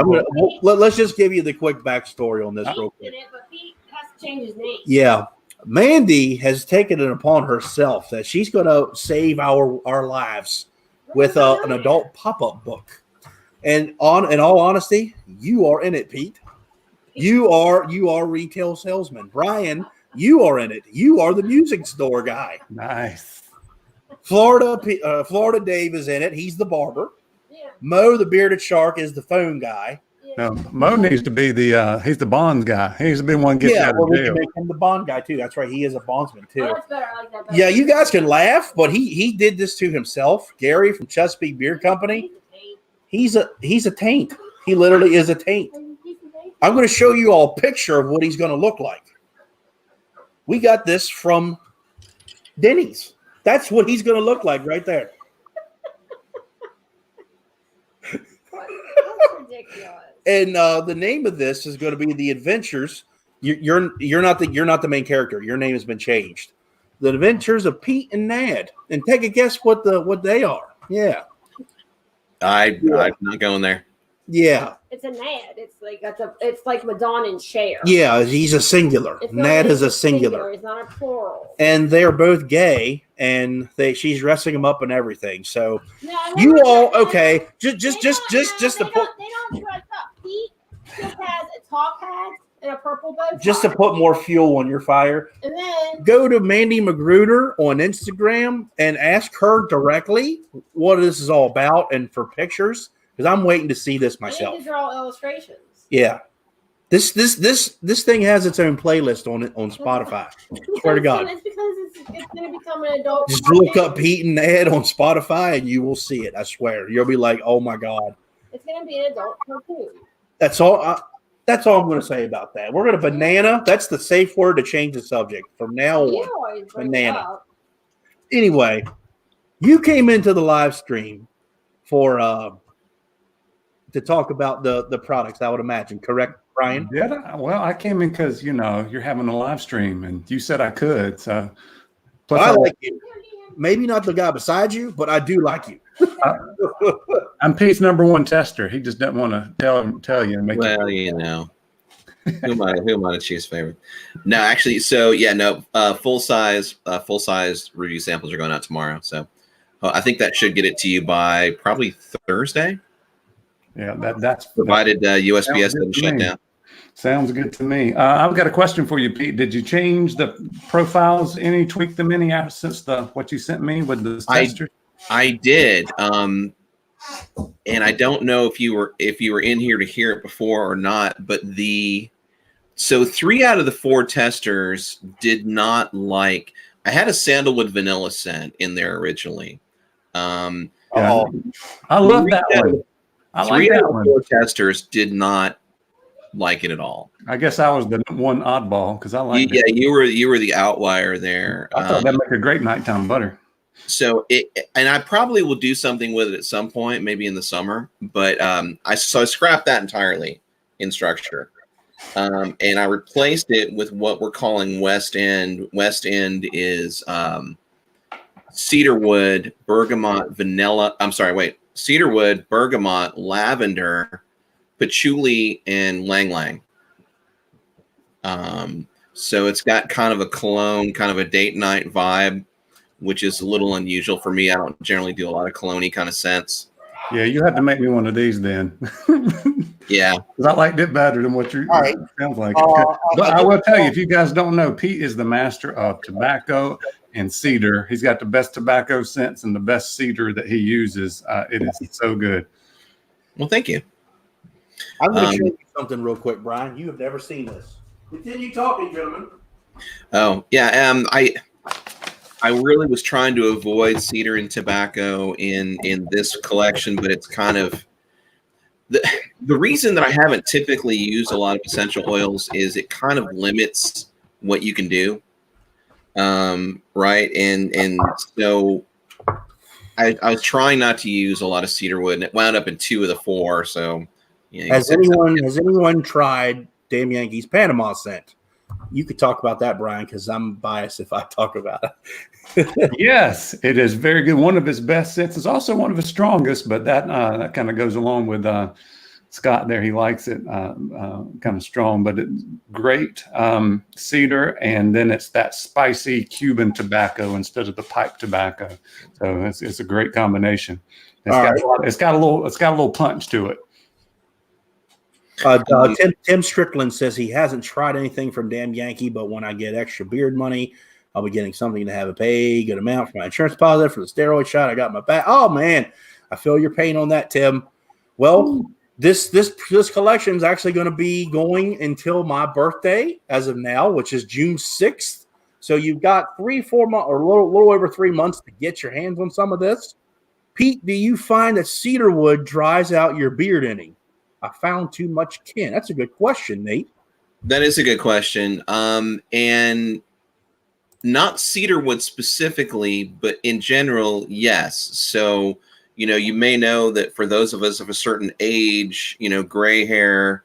Let's just give you the quick backstory on this real quick. in it, but Pete has to change his name. Yeah, Mandy has taken it upon herself that she's going to save our lives with an adult pop-up book. And in all honesty, you are in it, Pete. You are retail salesman. Brian, you are in it. You are the music store guy. Nice. Florida Dave is in it. He's the barber. Yeah. Mo, the bearded shark, is the phone guy. Yeah. No, Mo needs to be he's the bonds guy. He needs to be one getting out of we jail. can make him the bond guy too. That's right. He is a bondsman too. Oh, that's better. I like that better. Yeah, you guys can laugh, but he did this to himself. Gary from Chesapeake Beard Company. He's a taint. He literally is a taint. I'm going to show you all a picture of what he's going to look like. We got this from Denny's. That's what he's going to look like right there. That's ridiculous. And the name of this is going to be The Adventures. You're not the main character. Your name has been changed. The Adventures of Pete and Nad. And take a guess what they are. Yeah. I'm not going there. Yeah. It's a Nad. It's like Madonna and Cher. Yeah, he's a singular. Nad is a singular. It's not a plural. And they're both gay, and she's dressing them up and everything. So No, you all okay? Just They to put don't dress up. Pete just has a top hat and a purple bow tie. just to put more fuel on your fire. And then Go to Mandy Magruder on Instagram and ask her directly what this is all about and for pictures because I'm waiting to see this I myself. need to draw illustrations. Yeah, this thing has its own playlist on Spotify. Swear to God. It's because it's going to become an adult. Just look up Pete and Ned on Spotify and you will see it. I swear. You'll be like, oh my God. It's going to be an adult cartoon. That's all. That's all I'm going to say about that. We're going to banana. That's the safe word to change the subject from now You on. always bring it Banana. up. Anyway, you came into the live stream for to talk about the products, I would imagine. Correct, Brian? Yeah. Well, I came in because you're having a live stream, and you said I could. So, plus I like you. Maybe not the guy beside you, but I do like you. I'm Pete's #1 tester. He just doesn't want to tell you and make Well, you. who am I to choose favorite? No, actually, so yeah, no, full size review samples are going out tomorrow. So I think that should get it to you by probably Thursday. Yeah, that's provided USPS doesn't shut down. Sounds good to me. I've got a question for you, Pete. Did you change the profiles any, tweak them any since what you sent me with the tester? I did. And I don't know if you were in here to hear it before or not, but so 3 out of the 4 testers did not like. I had a sandalwood vanilla scent in there originally. I love that one. I like that one. 3 out of 4 testers did not like it at all. I guess I was the one oddball because I liked it. Yeah, you were the outlier there. I thought that'd make a great nighttime butter. So and I probably will do something with it at some point, maybe in the summer. But I scrapped that entirely in structure, and I replaced it with what we're calling West End. West End is cedarwood, bergamot, vanilla. I'm sorry, wait, cedarwood, bergamot, lavender, patchouli, and lang lang. So it's got kind of a cologne, kind of a date night vibe, which is a little unusual for me. I don't generally do a lot of cologne-y kind of scents. Yeah, you had to make me one of these then. Yeah. Because I liked it better than what you sounds like. But I will tell you, if you guys don't know, Pete is the master of tobacco and cedar. He's got the best tobacco scents and the best cedar that he uses. It is so good. Well, thank you. I'm going to show you something real quick, Brian. You have never seen this. Continue talking, gentlemen. Oh, yeah. I really was trying to avoid cedar and tobacco in this collection, but it's kind of the reason that I haven't typically used a lot of essential oils is it kind of limits what you can do. Right. And so I was trying not to use a lot of cedarwood, and it wound up in 2 of the 4. So has anyone tried Damn Yankee's Panama scent? You could talk about that, Brian, because I'm biased if I talk about it. Yes, it is very good. One of his best scents. It's also one of his strongest, but that kind of goes along with Scott there. He likes it kind of strong, but it's great cedar, and then it's that spicy Cuban tobacco instead of the pipe tobacco. So it's a great combination. It's got a little punch to it. Tim Strickland says he hasn't tried anything from Damn Yankee, but when I get extra beard money, I'll be getting something to have a pay good amount for my insurance deposit for the steroid shot. I got my back. Oh man, I feel your pain on that, Tim. Well, this collection is actually going to be going until my birthday as of now, which is June 6th. So you've got 3-4 months or a little over 3 months to get your hands on some of this. Pete, do you find that cedarwood dries out your beard any? I found too much kin. That's a good question, Nate. That is a good question. And not cedarwood specifically, but in general, yes. So, you may know that for those of us of a certain age, gray hair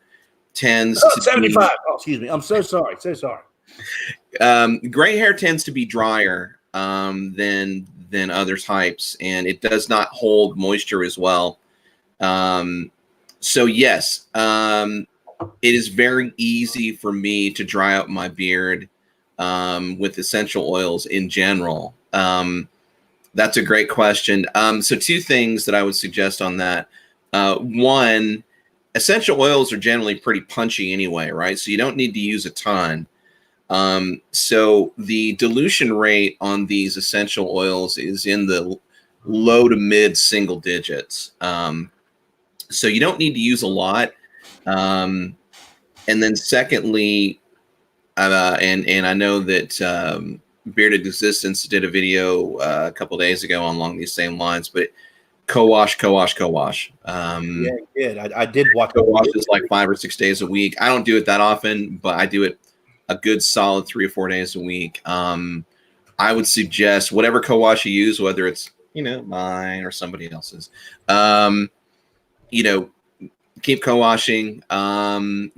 tends to 75. Excuse me. I'm so sorry. So sorry. Gray hair tends to be drier than other types, and it does not hold moisture as well. So yes, it is very easy for me to dry out my beard with essential oils in general. That's a great question. So 2 things that I would suggest on that. One, essential oils are generally pretty punchy anyway, right? So you don't need to use a ton. So the dilution rate on these essential oils is in the low to mid single digits. So you don't need to use a lot. And then secondly, and I know that Bearded Existence did a video a couple days ago along these same lines, but co-wash. Yeah, it did. I did watch co-wash is like 5 or 6 days a week. I don't do it that often, but I do it a good solid 3 or 4 days a week. I would suggest whatever co-wash you use, whether it's mine or somebody else's. keep co-washing, and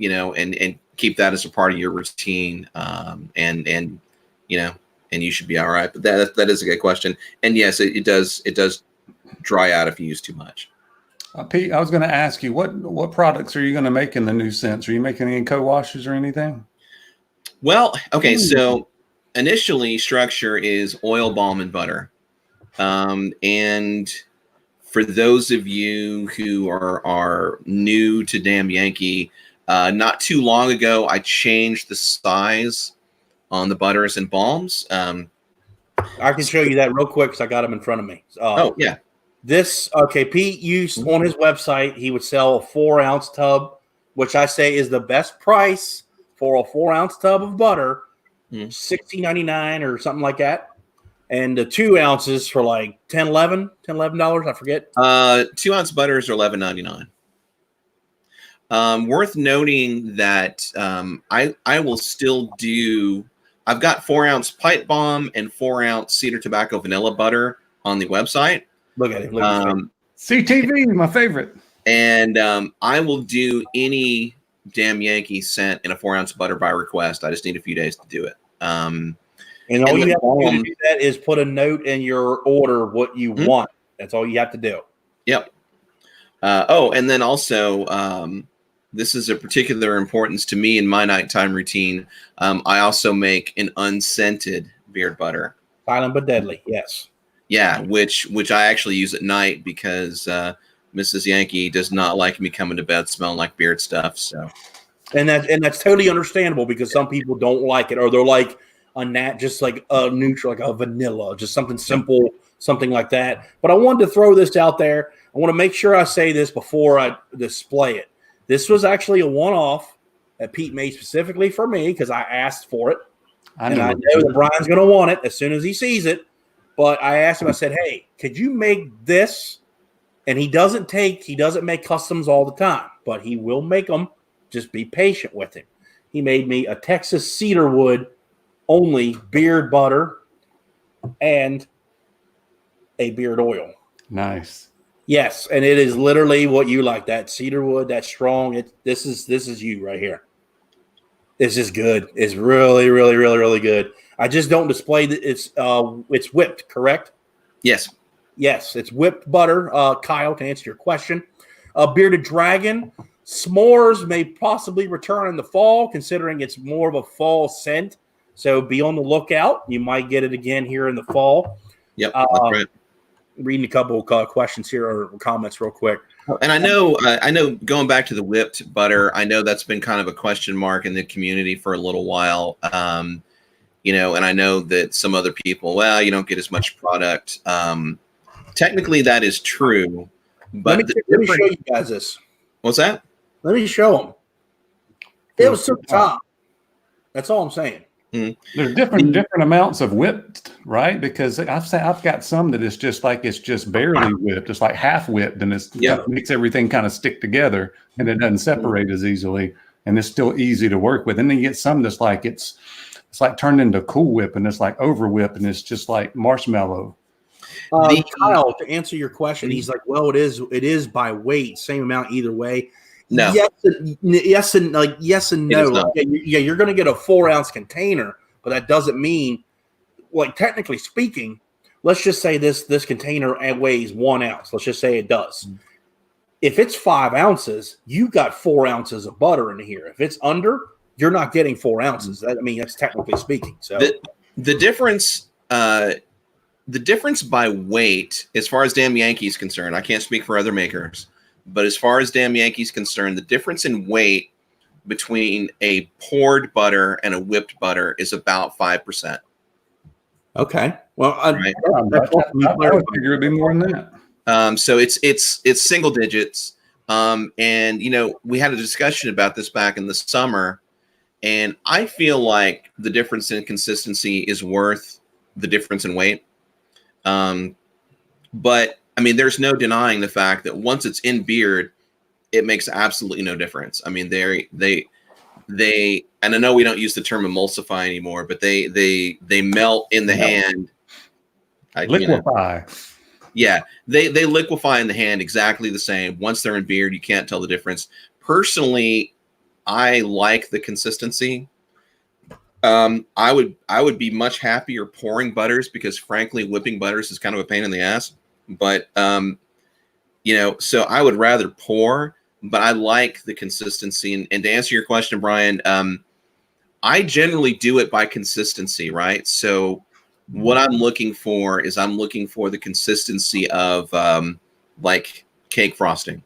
keep that as a part of your routine. And you should be all right. But that is a good question. And yes, it does dry out if you use too much. Pete, I was going to ask you, what products are you going to make in the new scents? Are you making any co-washes or anything? Well, okay, so initially structure is oil, balm, and butter. And for those of you who are new to Damn Yankee, not too long ago, I changed the size on the butters and balms. I can show you that real quick because I got them in front of me. Yeah. Pete used on his website, he would sell a 4-ounce tub, which I say is the best price for a 4-ounce tub of butter, $16.99 or something like that. And the 2 ounces for like $11, I forget. 2-ounce butters are $11.99. Worth noting that I will still do. I've got 4-ounce pipe bomb and 4-ounce cedar tobacco vanilla butter on the website. Look at it. CTV, my favorite. And I will do any Damn Yankee scent in a 4-ounce butter by request. I just need a few days to do it. And all you have to do that is put a note in your order what you want. That's all you have to do. Yep. And then also, this is of particular importance to me in my nighttime routine. I also make an unscented beard butter. Silent but deadly, yes. Yeah, which I actually use at night because Mrs. Yankee does not like me coming to bed smelling like beard stuff. So, and that's totally understandable because some people don't like it, or they're like just like a neutral, like a vanilla, just something simple, something like that. But I wanted to throw this out there. I want to make sure I say this before I display it. This was actually a one-off that Pete made specifically for me because I asked for it. I know that Brian's going to want it as soon as he sees it. But I asked him, I said, hey, could you make this? And he doesn't make customs all the time, but he will make them. Just be patient with him. He made me a Texas cedarwood only beard butter and a beard oil. Nice. Yes, and it is literally what you like. That cedarwood, that strong. This is you right here. This is good. It's really, really, really, really good. I just don't display that it's whipped, correct? Yes. Yes, it's whipped butter. Kyle, to answer your question, bearded dragon s'mores may possibly return in the fall, considering it's more of a fall scent. So be on the lookout. You might get it again here in the fall. Yep, that's right. Reading a couple of questions here or comments real quick. And I know going back to the whipped butter, I know that's been kind of a question mark in the community for a little while. And I know that some other people, well, you don't get as much product. Technically that is true, but let me show you guys this. What's that? Let me show them. It was to the top. That's all I'm saying. There's different amounts of whipped, right? Because I've got some that is just like it's just barely whipped. It's like half whipped, and it makes everything kind of stick together, and it doesn't separate as easily, and it's still easy to work with. And then you get some that's like it's like turned into Cool Whip, and it's like over whip, and it's just like marshmallow. Kyle, to answer your question, he's like, well, it is by weight, same amount either way. No. Yes and no. You're going to get a 4-ounce container, but that doesn't mean, like, technically speaking, let's just say this container weighs 1 ounce. Let's just say it does. If it's 5 ounces, you got 4 ounces of butter in here. If it's under, you're not getting 4 ounces. That's technically speaking. So the difference by weight, as far as Damn Yankee is concerned, I can't speak for other makers. But as far as Damn Yankee is concerned, the difference in weight between a poured butter and a whipped butter is about 5%. Okay. Well, I would figure it'd be more than that. So it's single digits. And we had a discussion about this back in the summer, and I feel like the difference in consistency is worth the difference in weight. But I mean, there's no denying the fact that once it's in beard, it makes absolutely no difference. I mean, they, and I know we don't use the term emulsify anymore, but they melt in the hand. Liquefy. Yeah, they liquefy in the hand exactly the same. Once they're in beard, you can't tell the difference. Personally, I like the consistency. I would be much happier pouring butters because frankly, whipping butters is kind of a pain in the ass. But so I would rather pour, but I like the consistency. And to answer your question, Brian, I generally do it by consistency, right? So what I'm looking for is I'm looking for the consistency of like cake frosting,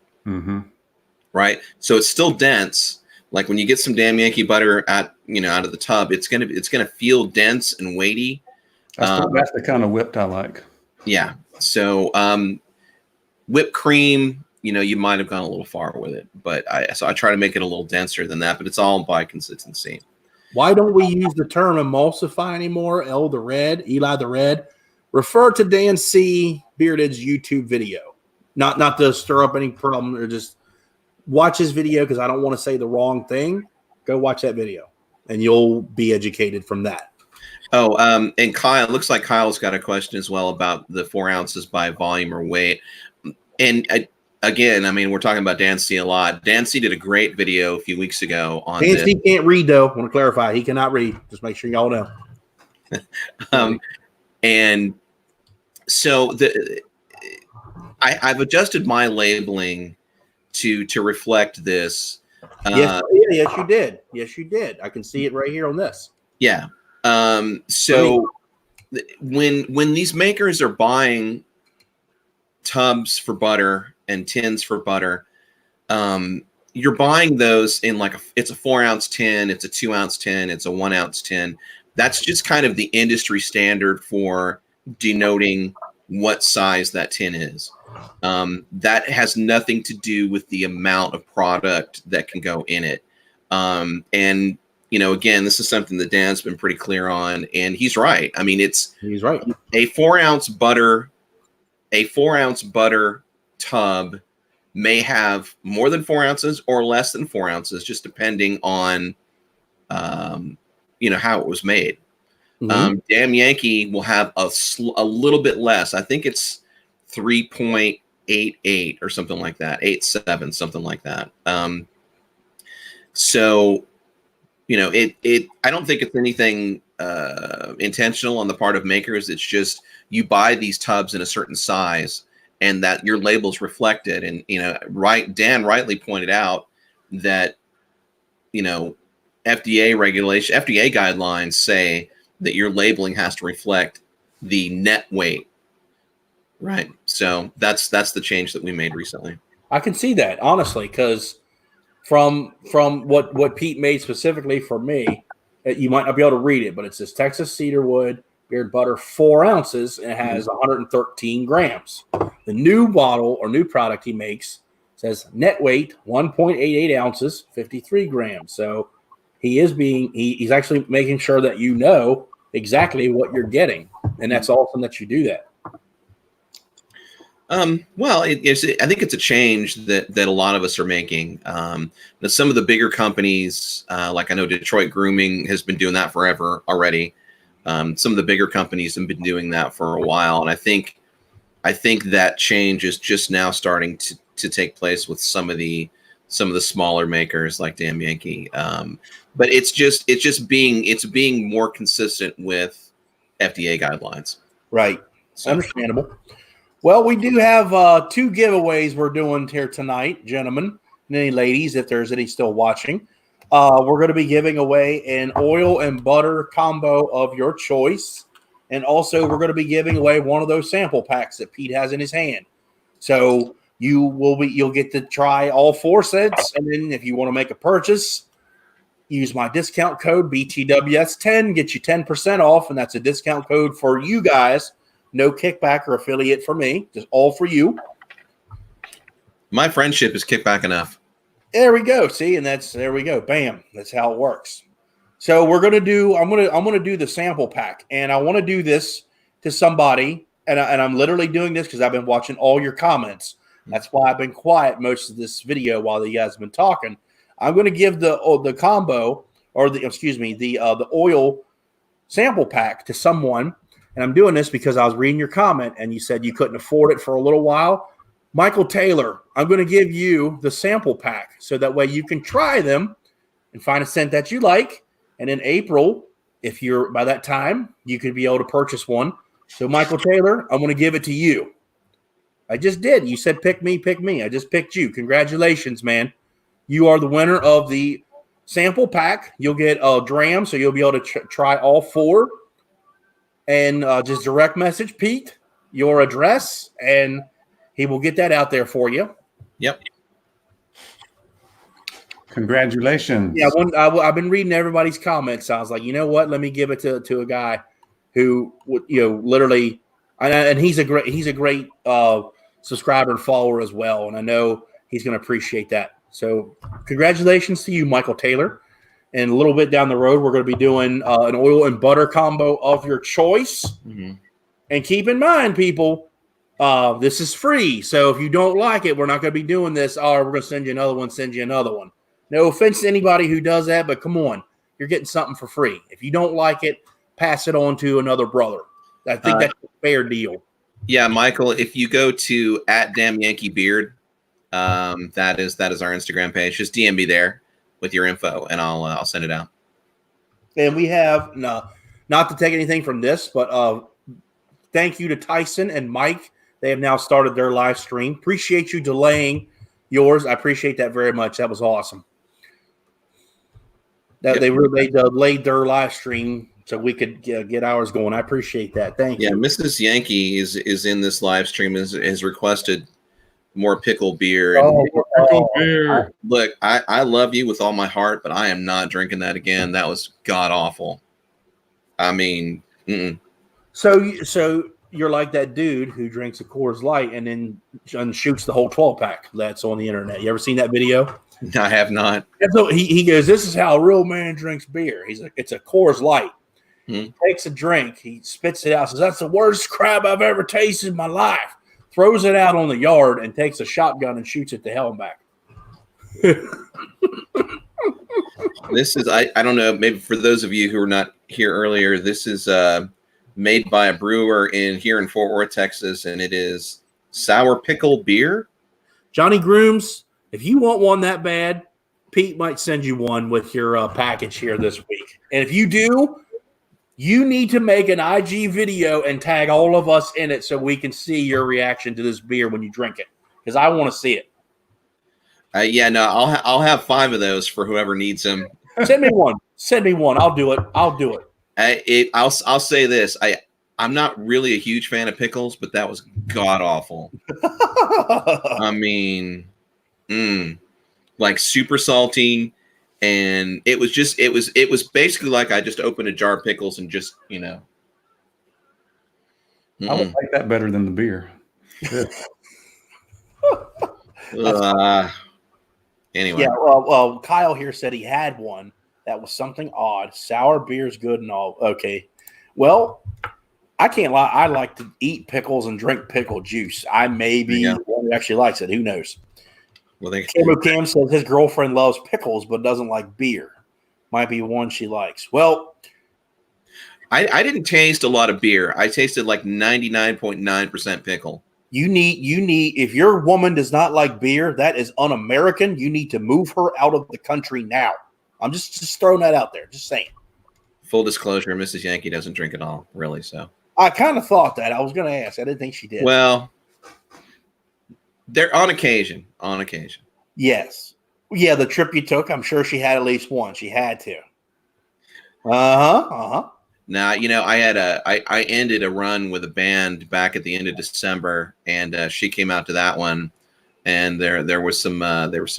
right? So it's still dense. Like when you get some damn Yankee butter out of the tub, it's gonna feel dense and weighty. That's the kind of whipped I like. Yeah. So whipped cream, you might have gone a little far with it, but I try to make it a little denser than that. But it's all by consistency. Why don't we use the term emulsify anymore? Eli the Red. Refer to Dancy Bearded's YouTube video. Not to stir up any problem, or just watch his video because I don't want to say the wrong thing. Go watch that video, and you'll be educated from that. Oh, and Kyle, it looks like Kyle's got a question as well about the 4 ounces by volume or weight. And again, I mean, we're talking about Dancy a lot. Dancy did a great video a few weeks ago on Dancy can't read, though. I want to clarify. He cannot read. Just make sure y'all know. And so I've adjusted my labeling to reflect this. Yes, you did. Yes, you did. I can see it right here on this. Yeah. So when these makers are buying tubs for butter and tins for butter, you're buying those in it's a 4 ounce tin, it's a 2 ounce tin, it's a 1 ounce tin. That's just kind of the industry standard for denoting what size that tin is. That has nothing to do with the amount of product that can go in it. And again, this is something that Dan's been pretty clear on, and he's right. I mean, he's right. A 4 ounce butter tub may have more than 4 ounces or less than 4 ounces, just depending on, how it was made. Damn Yankee will have a little bit less. I think it's 3.88 or something like that, 8.7, something like that. So, I don't think it's anything intentional on the part of makers. It's just you buy these tubs in a certain size, and that your labels reflect it. And Dan rightly pointed out that FDA guidelines say that your labeling has to reflect the net weight, right? So that's the change that we made recently. I can see that, honestly, because from what Pete made specifically for me, you might not be able to read it, but it says Texas cedarwood beard butter 4 ounces, and it has 113 grams. The new bottle or new product he makes says net weight 1.88 ounces, 53 grams. So he's actually making sure that you know exactly what you're getting, and that's awesome that you do that. Well, I think it's a change that a lot of us are making. Some of the bigger companies, like I know Detroit Grooming has been doing that forever already. Some of the bigger companies have been doing that for a while, and I think that change is just now starting to take place with some of the smaller makers like Damn Yankee. But it's being more consistent with FDA guidelines. Right. So. Understandable. Well, we do have 2 giveaways we're doing here tonight, gentlemen, and any ladies, if there's any still watching. We're going to be giving away an oil and butter combo of your choice. And also, we're going to be giving away one of those sample packs that Pete has in his hand. So you'll get to try all 4 sets. And then if you want to make a purchase, use my discount code BTWS10, get you 10% off. And that's a discount code for you guys. No kickback or affiliate for me, just all for you. My friendship is kickback enough. There we go. See, and there we go. Bam. That's how it works. So I'm gonna do the sample pack, and I want to do this to somebody, and I'm literally doing this because I've been watching all your comments. That's why I've been quiet most of this video while you guys have been talking. I'm going to give the combo, or the oil sample pack to someone And I'm doing this because I was reading your comment and you said you couldn't afford it for a little while. Michael Taylor, I'm going to give you the sample pack so that way you can try them and find a scent that you like. And in April, if you're by that time, you could be able to purchase one. So Michael Taylor, I'm going to give it to you. I just did. You said pick me, pick me. I just picked you. Congratulations, man. You are the winner of the sample pack. You'll get a dram, so you'll be able to try all 4. And just direct message Pete your address, and he will get that out there for you. Yep. Congratulations. Yeah, I've been reading everybody's comments. So I was like, you know what? Let me give it to a guy who would, literally, and he's a great subscriber and follower as well. And I know he's going to appreciate that. So congratulations to you, Michael Taylor. And a little bit down the road, we're going to be doing an oil and butter combo of your choice. Mm-hmm. And keep in mind, people, this is free. So if you don't like it, we're not going to be doing this. Oh, we're going to send you another one. No offense to anybody who does that, but come on. You're getting something for free. If you don't like it, pass it on to another brother. I think that's a fair deal. Yeah, Michael, if you go to @Yankee Beard, that is our Instagram page. Just DM me there with your info, and I'll send it out. And we have not to take anything from this, but thank you to Tyson and Mike. They have now started their live stream. Appreciate you delaying yours. I appreciate that very much. That was awesome. That they delayed their live stream so we could get ours going. I appreciate that. Thank you. Yeah, Mrs. Yankee is in this live stream. Has requested more pickle beer. Pickle beer. Look, I love you with all my heart, but I am not drinking that again. That was god awful. I mean, So you're like that dude who drinks a Coors Light and then shoots the whole 12-pack that's on the internet. You ever seen that video? I have not. So he goes, this is how a real man drinks beer. He's like, it's a Coors Light. He takes a drink. He spits it out. Says, that's the worst crap I've ever tasted in my life. Throws it out on the yard and takes a shotgun and shoots it to hell and back. This is, I don't know, maybe for those of you who were not here earlier, this is made by a brewer here in Fort Worth, Texas, and it is sour pickle beer. Johnny Grooms, if you want one that bad, Pete might send you one with your package here this week. And if you do, you need to make an IG video and tag all of us in it so we can see your reaction to this beer when you drink it, because I want to see it. I'll have 5 of those for whoever needs them. Send me one. I'll do it. I'll say this. I'm not really a huge fan of pickles, but that was god awful. I mean, like super salty, and it was basically like I just opened a jar of pickles and just I would like that better than the beer. Anyway, yeah. Well, Kyle here said he had one that was something odd. Sour beer's good and all. Okay, well, I can't lie. I like to eat pickles and drink pickle juice. I may be one who actually likes it. Who knows? Well, Cam says his girlfriend loves pickles but doesn't like beer. Might be one she likes. Well, I didn't taste a lot of beer. I tasted like 99.9% pickle. You need if your woman does not like beer, that is un-American. You need to move her out of the country now. I'm just throwing that out there. Just saying. Full disclosure, Mrs. Yankee doesn't drink at all, really. So I kind of thought that. I was going to ask. I didn't think she did. Well, they're on occasion. Yes. Yeah, the trip you took, I'm sure she had at least one. She had to. Uh-huh. Now, I ended a run with a band back at the end of December, and she came out to that one, and there was some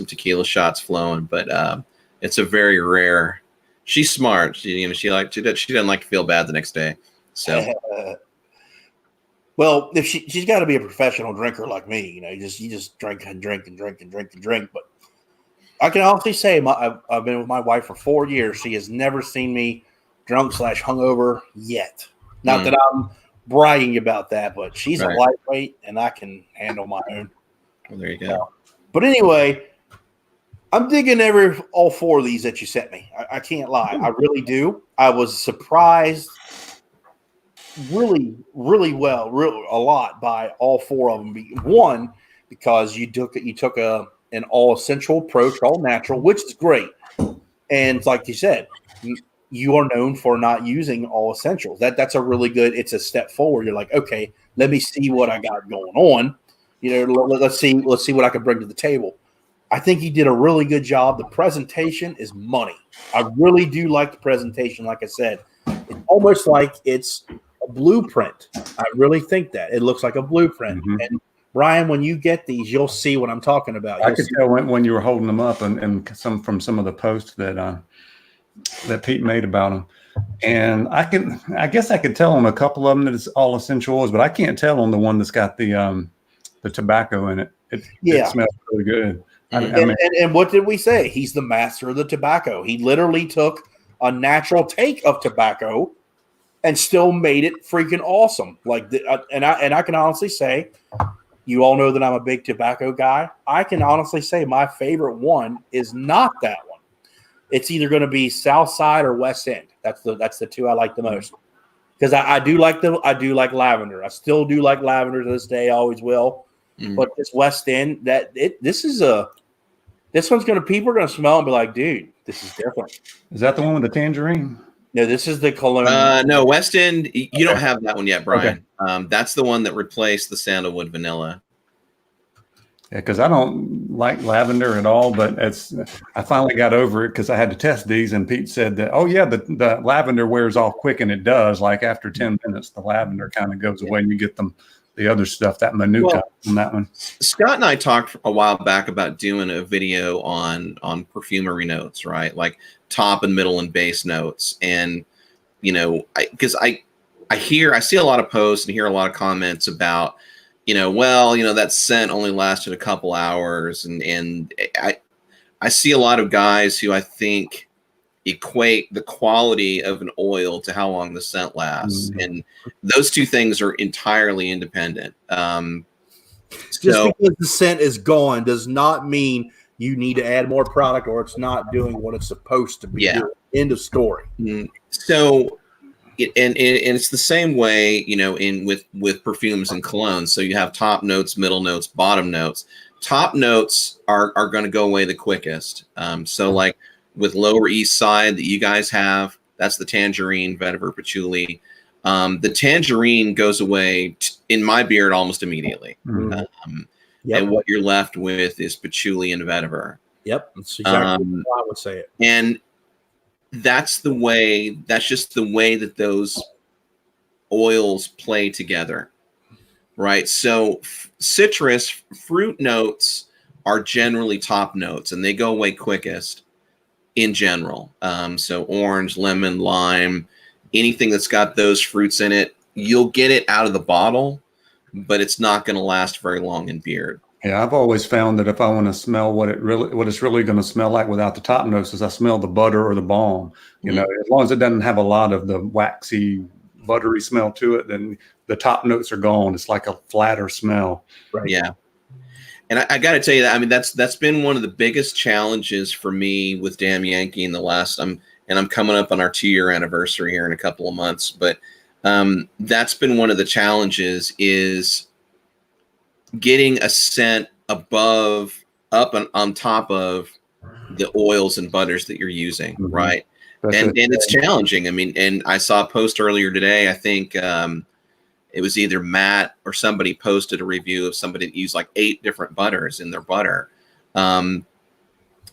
tequila shots flowing, but it's a very rare. She's smart. She doesn't like to feel bad the next day. So, well, if she's got to be a professional drinker like me, you just drink and drink and drink and drink and drink. But I can honestly say I've been with my wife for 4 years. She has never seen me drunk/hungover yet. Not that I'm bragging about that, but she's a lightweight and I can handle my own. Well, there you go. But anyway, I'm digging all 4 of these that you sent me. I can't lie. I really do. I was surprised really, really well, a lot by all four of them. One, because you took an all essential approach, all natural, which is great. And like you said, you are known for not using all essentials. That's a really good. It's a step forward. You're like, okay, let me see what I got going on. Let's see what I can bring to the table. I think he did a really good job. The presentation is money. I really do like the presentation. Like I said, it's almost like it's a blueprint. I really think that it looks like a blueprint. Mm-hmm. And Brian, when you get these, you'll see what I'm talking about. I could tell when you were holding them up, and from some of the posts that Pete made about them. And I guess I could tell on a couple of them that it's all essential oils, but I can't tell on the one that's got the tobacco in it. It smells really good. And what did we say? He's the master of the tobacco. He literally took a natural take of tobacco and still made it freaking awesome. And I can honestly say, you all know that I'm a big tobacco guy. I can honestly say my favorite one is not that one. It's either going to be South Side or West End. That's the two I like the most. Because I do like lavender. I still do like lavender to this day. I always will. Mm. But this West End, this one's people are gonna smell and be like, dude, this is different. Is that the one with the tangerine? No, this is the cologne. No, West End. You don't have that one yet, Brian. Okay. That's the one that replaced the sandalwood vanilla. Yeah, because I don't like lavender at all, but I finally got over it because I had to test these, and Pete said that, oh yeah, the lavender wears off quick, and it does. Like after 10 minutes, the lavender kind of goes away, and you get the other stuff, that manuka in that one. Scott and I talked a while back about doing a video on perfumery notes, right? Like top and middle and base notes. And, because I see a lot of posts and hear a lot of comments about, that scent only lasted a couple hours. And I see a lot of guys who I think equate the quality of an oil to how long the scent lasts. Mm-hmm. And those two things are entirely independent. Just because the scent is gone does not mean you need to add more product or it's not doing what it's supposed to be doing. End of story. Mm-hmm. So and it's the same way, with perfumes and colognes. So you have top notes, middle notes, bottom notes. Top notes are going to go away the quickest. So like with Lower East Side that you guys have, that's the tangerine, vetiver, patchouli. The tangerine goes away in my beard almost immediately. Mm-hmm. And what you're left with is patchouli and vetiver. Yep, that's exactly how I would say it. And that's just the way that those oils play together, right? So citrus fruit notes are generally top notes, and they go away quickest in general. So orange, lemon, lime, anything that's got those fruits in it, you'll get it out of the bottle, but it's not going to last very long in beard. Yeah, I've always found that if I want to smell what it's really going to smell like without the top notes, is I smell the butter or the balm. Mm-hmm. As long as it doesn't have a lot of the waxy, buttery smell to it, then the top notes are gone. It's like a flatter smell. Right. Yeah. And I got to tell you that, that's been one of the biggest challenges for me with Damn Yankee in the last, I'm coming up on our 2-year anniversary here in a couple of months, but that's been one of the challenges is getting a scent up and on top of the oils and butters that you're using. Mm-hmm. Right. And it's challenging. And I saw a post earlier today, I think, it was either Matt or somebody posted a review of somebody that used like 8 different butters in their butter.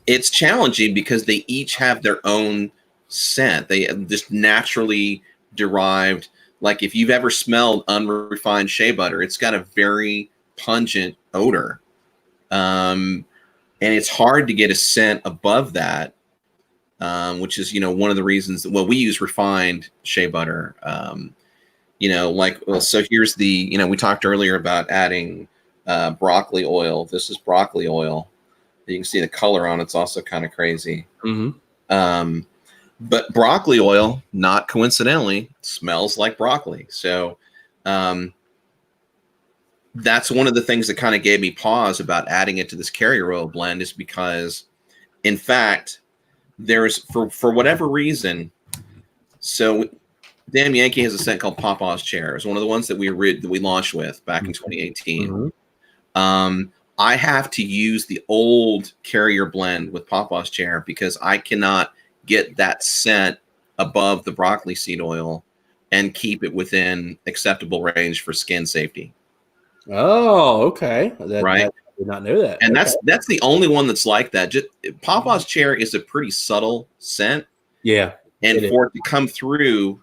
It's challenging because they each have their own scent. They just naturally derived. Like if you've ever smelled unrefined shea butter, it's got a very pungent odor. And it's hard to get a scent above that, which is, one of the reasons that, we use refined shea butter. So here's the, we talked earlier about adding broccoli oil. This is broccoli oil. You can see the color on it's also kind of crazy. Mm-hmm. But broccoli oil, not coincidentally, smells like broccoli. So that's one of the things that kind of gave me pause about adding it to this carrier oil blend, is because, in fact, there's for whatever reason, so Damn Yankee has a scent called Papa's Chair. It's one of the ones that we launched with back in 2018. Mm-hmm. I have to use the old Carrier blend with Papa's Chair because I cannot get that scent above the broccoli seed oil and keep it within acceptable range for skin safety. Oh, okay. Right. I did not know that. And okay. that's the only one that's like that. Just Papa's Chair is a pretty subtle scent. Yeah. And for it to come through,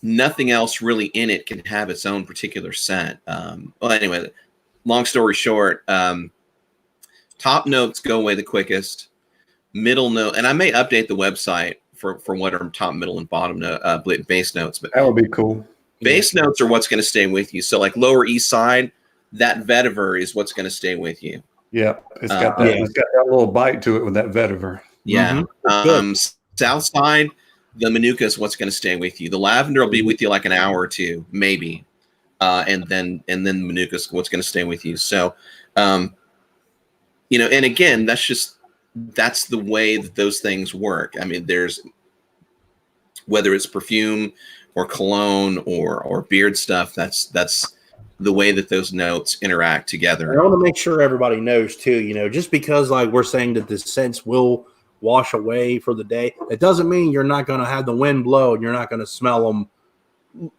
nothing else really in it can have its own particular scent. Well, anyway, long story short, top notes go away the quickest. Middle note, and I may update the website for what are top, middle, and bottom base notes. But That would be cool. Base notes are what's going to stay with you. So like Lower East Side, that vetiver is what's going to stay with you. Yeah, it's got that. It's got that little bite to it with that vetiver. Yeah. Mm-hmm. South Side, the Manuka is what's going to stay with you. The lavender will be with you like an hour or two, maybe, and then the Manuka is what's going to stay with you. So, and again, that's the way that those things work. I mean, there's whether it's perfume or cologne or beard stuff. That's the way that those notes interact together. I want to make sure everybody knows too. Just because like we're saying that the scents will wash away for the day, it doesn't mean you're not going to have the wind blow and you're not going to smell them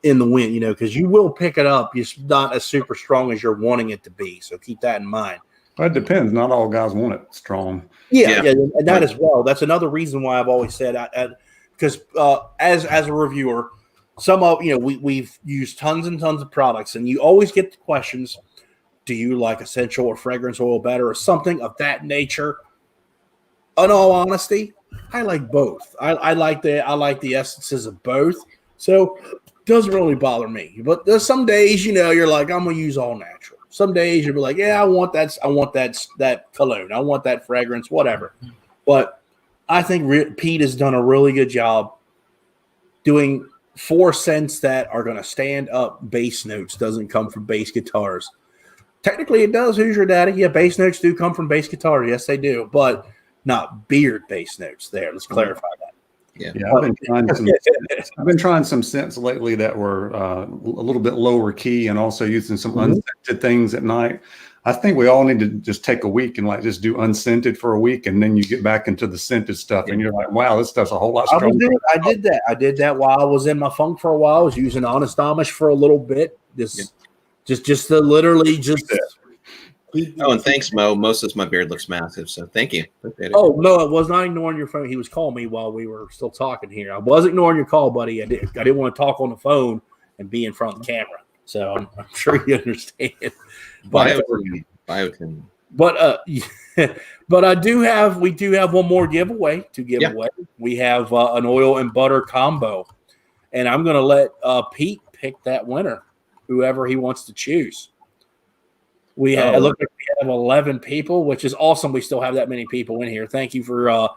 in the wind, because you will pick it up. It's not as super strong as you're wanting it to be. So keep that in mind. Well, it depends. Not all guys want it strong. Yeah, and that as well. That's another reason why I've always said, because as a reviewer, some of we've used tons and tons of products, and you always get the questions: do you like essential or fragrance oil better, or something of that nature? In all honesty, I like both. I like the essences of both, so it doesn't really bother me. But there's some days, you're like, I'm gonna use all natural. Some days you'll be like, yeah, I want that cologne, I want that fragrance, whatever. But I think Pete has done a really good job doing 4 scents that are going to stand up. Bass notes doesn't come from bass guitars. Technically, it does. Who's your daddy? Yeah, bass notes do come from bass guitars. Yes, they do, but not beard bass notes. There, let's clarify that. Yeah, I've been trying some scents lately that were a little bit lower key, and also using some unscented things at night. I think we all need to just take a week and just do unscented for a week, and then you get back into the scented stuff, and you're like, wow, this stuff's a whole lot stronger. I did that while I was in my funk for a while. I was using Honest Amish for a little bit. Just to literally just. Oh, and thanks, Mo. Most of my beard looks massive, so thank you. Oh, no, I was not ignoring your phone. He was calling me while we were still talking here. I was ignoring your call, buddy. I didn't want to talk on the phone and be in front of the camera. So I'm sure you understand. But I do have one more giveaway to give away. We have an oil and butter combo, and I'm going to let Pete pick that winner, whoever he wants to choose. It looks like we have 11 people, which is awesome. We still have that many people in here. Thank you for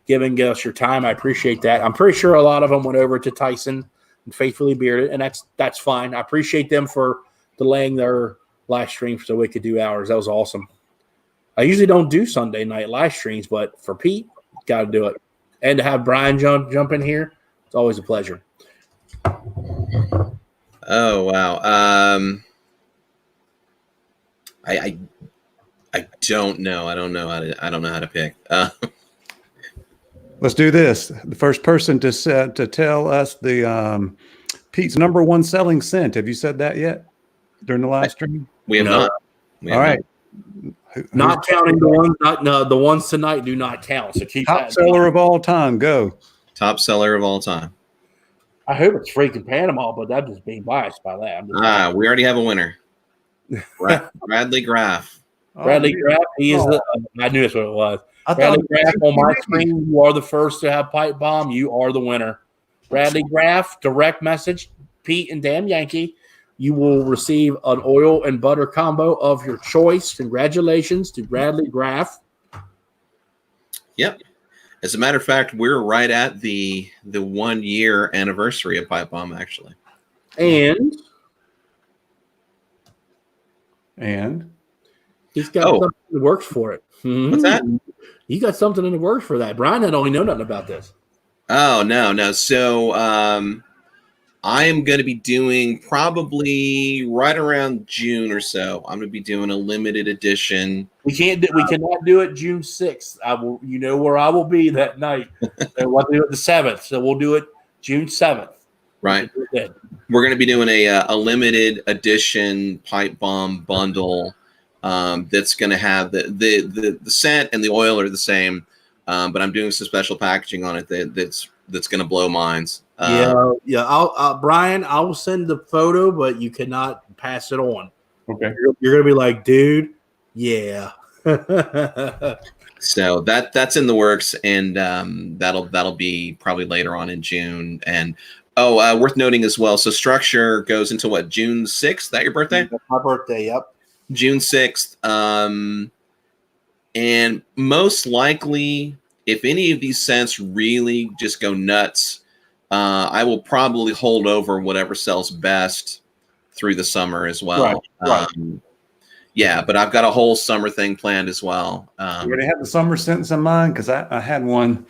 giving us your time. I appreciate that. I'm pretty sure a lot of them went over to Tyson and Faithfully Bearded, and that's fine. I appreciate them for delaying their live stream so we could do ours. That was awesome. I usually don't do Sunday night live streams, but for Pete, got to do it. And to have Brian jump in here, it's always a pleasure. Oh, wow. I don't know. I don't know how to pick. Let's do this. The first person to tell us the Pete's number 1 selling scent. Have you said that yet during the live stream? We have not. All right. Not counting the ones. The ones tonight do not count. So keep top seller of all time. Go. Top seller of all time. I hope it's freaking Panama, but I'm just being biased by that. We already have a winner. Bradley Graff. Bradley Graff. He is I knew that's what it was. Bradley Graff on my screen. You are the first to have pipe bomb. You are the winner. Bradley Graff. Direct message. Pete and Damn Yankee. You will receive an oil and butter combo of your choice. Congratulations to Bradley Graff. Yep. As a matter of fact, we're right at the 1 year anniversary of pipe bomb, actually. And he's got something that works for it. What's that? You got something in the works for that. Brian, I don't know nothing about this. Oh, no. So I am going to be doing probably right around June or so. I'm going to be doing a limited edition. We cannot do it June 6th. I will. You know where I will be that night. So we'll do it the 7th. So we'll do it June 7th. Right. We're going to be doing a limited edition pipe bomb bundle that's going to have the scent and the oil are the same, but I'm doing some special packaging on it that's going to blow minds. Yeah. I'll Brian, I will send the photo, but you cannot pass it on. Okay. You're gonna be like, dude, yeah. So that's in the works, and that'll be probably later on in June. And worth noting as well. So structure goes into what, June 6th? That your birthday? That's my birthday. Yep. June 6th. And most likely, if any of these scents really just go nuts, I will probably hold over whatever sells best through the summer as well. Right. Yeah, but I've got a whole summer thing planned as well. You already have the summer scents in mind? Because I had one.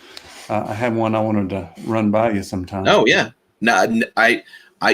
I had one I wanted to run by you sometime. Oh yeah. No, I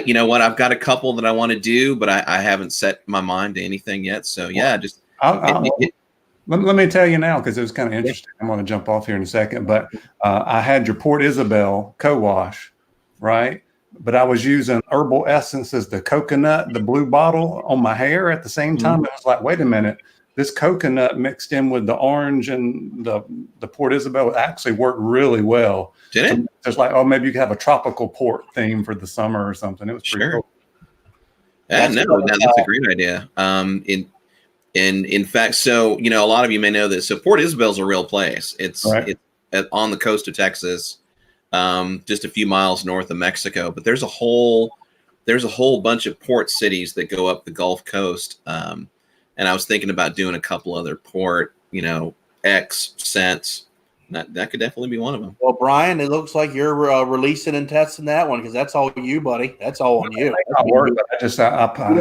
you know what? I've got a couple that I want to do, but I haven't set my mind to anything yet. So yeah, just let me tell you now, because it was kind of interesting. I'm going to jump off here in a second, but I had your Port Isabel co-wash, right? But I was using herbal essences, the coconut, the blue bottle on my hair at the same time. It was like, wait a minute, this coconut mixed in with the orange and the Port Isabel actually worked really well. Did it? So it's like, maybe you could have a tropical port theme for the summer or something. It was pretty cool. Yeah, that's a great idea. In fact, so a lot of you may know this. So Port Isabel's a real place. It's on the coast of Texas, just a few miles north of Mexico. But there's a whole bunch of port cities that go up the Gulf Coast. And I was thinking about doing a couple other port, X scents. That could definitely be one of them. Well, Brian, it looks like you're releasing and testing that one because that's all you, buddy. That's all on you. Not work, but you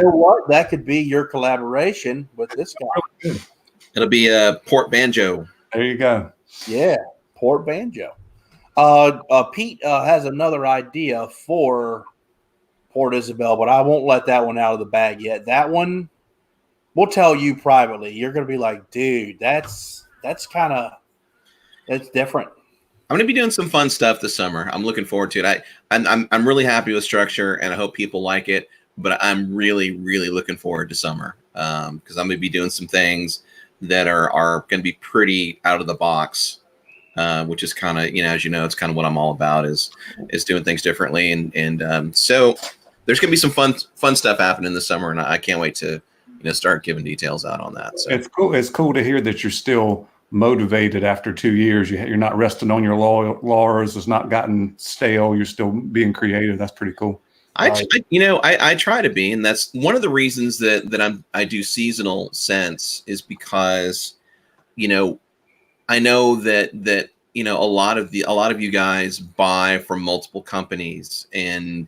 know what? That could be your collaboration with this guy. It'll be a port banjo. There you go. Yeah, port banjo. Pete has another idea for Port Isabel, but I won't let that one out of the bag yet. That one, we'll tell you privately. You're going to be like, dude, that's different. I'm going to be doing some fun stuff this summer. I'm looking forward to it. I'm really happy with structure, and I hope people like it. But I'm really, really looking forward to summer because I'm going to be doing some things that are going to be pretty out of the box, which is kind of, as you know, it's kind of what I'm all about is doing things differently. And so there's going to be some fun stuff happening this summer, and I can't wait to start giving details out on that. So it's cool. It's cool to hear that you're still motivated after 2 years. You're not resting on your laurels. It's not gotten stale. You're still being creative. That's pretty cool. I try to be, and that's one of the reasons that I do seasonal scents is because, I know that a lot of you guys buy from multiple companies, and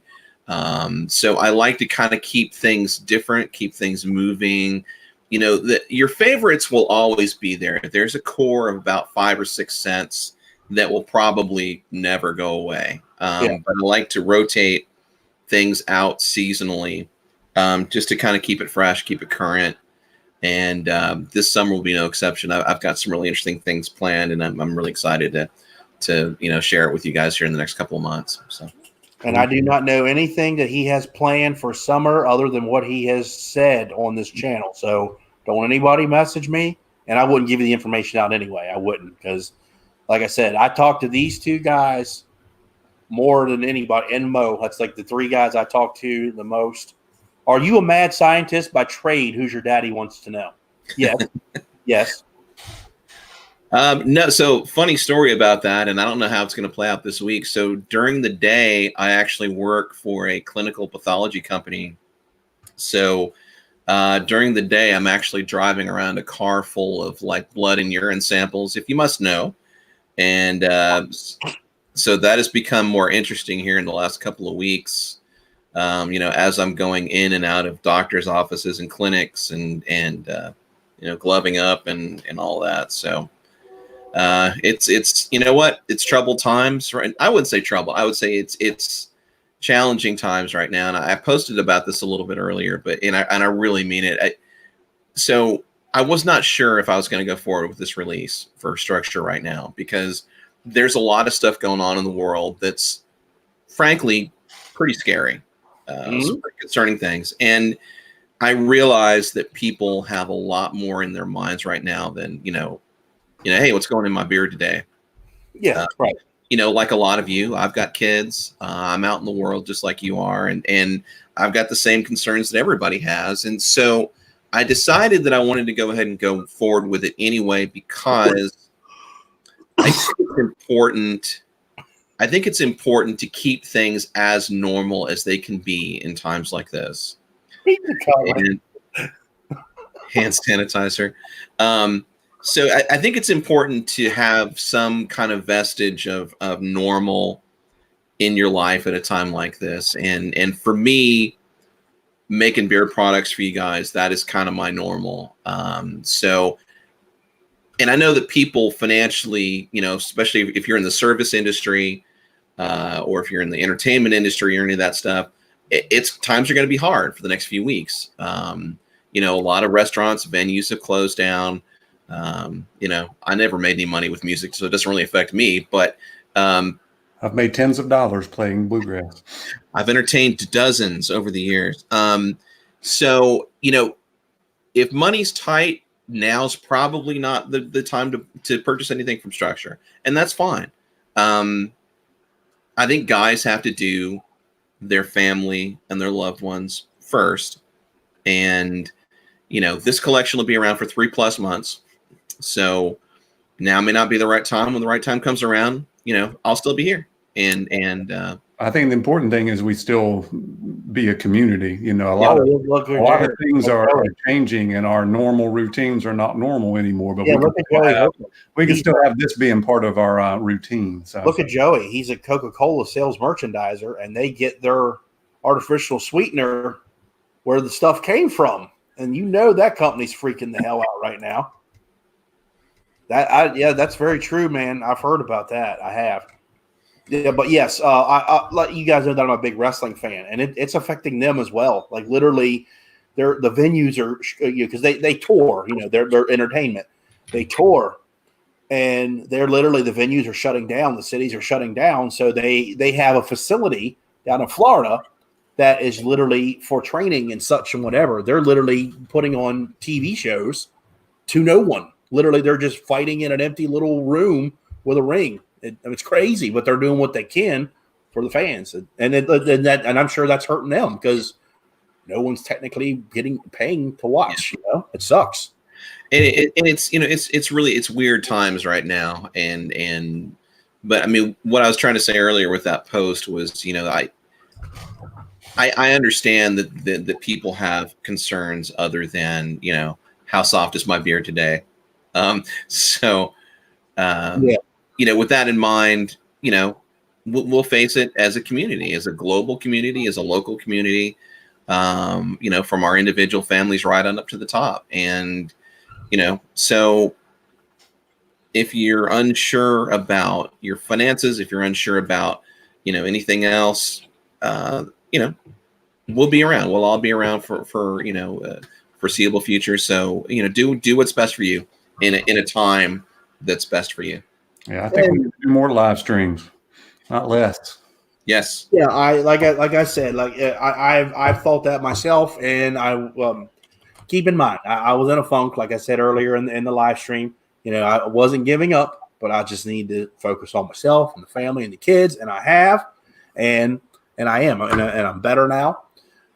so I like to kind of keep things different, keep things moving. Your favorites will always be there. There's a core of about 5 or 6 scents that will probably never go away. But I like to rotate things out seasonally, just to kind of keep it fresh, keep it current. And this summer will be no exception. I've got some really interesting things planned, and I'm really excited to share it with you guys here in the next couple of months. So. And I do not know anything that he has planned for summer other than what he has said on this channel. So don't anybody message me, and I wouldn't give you the information out anyway. I wouldn't because, like I said, I talked to these 2 guys more than anybody. And Mo, that's like the 3 guys I talk to the most. Are you a mad scientist by trade? Who's your daddy wants to know. Yes. Yes. No, so funny story about that, and I don't know how it's going to play out this week. So during the day, I actually work for a clinical pathology company. So during the day, I'm actually driving around a car full of like blood and urine samples, if you must know. And so that has become more interesting here in the last couple of weeks. As I'm going in and out of doctors' offices and clinics and gloving up and all that. So. It's it's troubled times, right? I wouldn't say trouble. I would say it's challenging times right now, and I posted about this a little bit earlier, but I really mean it. So I was not sure if I was going to go forward with this release for Structure right now, because there's a lot of stuff going on in the world that's frankly pretty scary, some pretty concerning things, and I realize that people have a lot more in their minds right now than hey, what's going in my beard today? Yeah, right. Like a lot of you, I've got kids. I'm out in the world just like you are, and I've got the same concerns that everybody has. And so I decided that I wanted to go ahead and go forward with it anyway, because I think it's important. I think it's important to keep things as normal as they can be in times like this. And hand sanitizer. So I think it's important to have some kind of vestige of normal in your life at a time like this. And for me, making beard products for you guys, that is kind of my normal. So, and I know that people financially, especially if you're in the service industry, or if you're in the entertainment industry or any of that stuff, it's times are going to be hard for the next few weeks. A lot of restaurants, venues have closed down. I never made any money with music, so it doesn't really affect me, but I've made tens of dollars playing bluegrass. I've entertained dozens over the years. So, if money's tight, now's probably not the time to purchase anything from Structure, and that's fine. I think guys have to do their family and their loved ones first. And, this collection will be around for 3+ months. So now may not be the right time. When the right time comes around, I'll still be here. And I think the important thing is we still be a community. A lot of things are changing, and our normal routines are not normal anymore. But we can still have this being part of our routine. So look at Joey; he's a Coca-Cola sales merchandiser, and they get their artificial sweetener where the stuff came from, and that company's freaking the hell out right now. That's very true, man. I've heard about that. I have. Yeah, but yes, I let you guys know that I'm a big wrestling fan, and it's affecting them as well. Like literally, the venues are because they tour. Their entertainment. They tour, and they're literally the venues are shutting down. The cities are shutting down. So they have a facility down in Florida that is literally for training and such and whatever. They're literally putting on TV shows to no one. Literally, they're just fighting in an empty little room with a ring. It's crazy, but they're doing what they can for the fans, and I'm sure that's hurting them because no one's technically paying to watch. It sucks. And it's weird times right now, but I mean, what I was trying to say earlier with that post was, I understand that people have concerns other than how soft is my beard today. With that in mind, we'll face it as a community, as a global community, as a local community, from our individual families right on up to the top. And, so if you're unsure about your finances, if you're unsure about, anything else, we'll be around. We'll all be around for foreseeable future. So, do what's best for you in a time that's best for you. Yeah, I think we need to do more live streams, not less. Yes. Yeah, I said, I've thought that myself, and I keep in mind I was in a funk, like I said earlier in the live stream. I wasn't giving up, but I just need to focus on myself and the family and the kids, and I have, and I am, and I'm better now.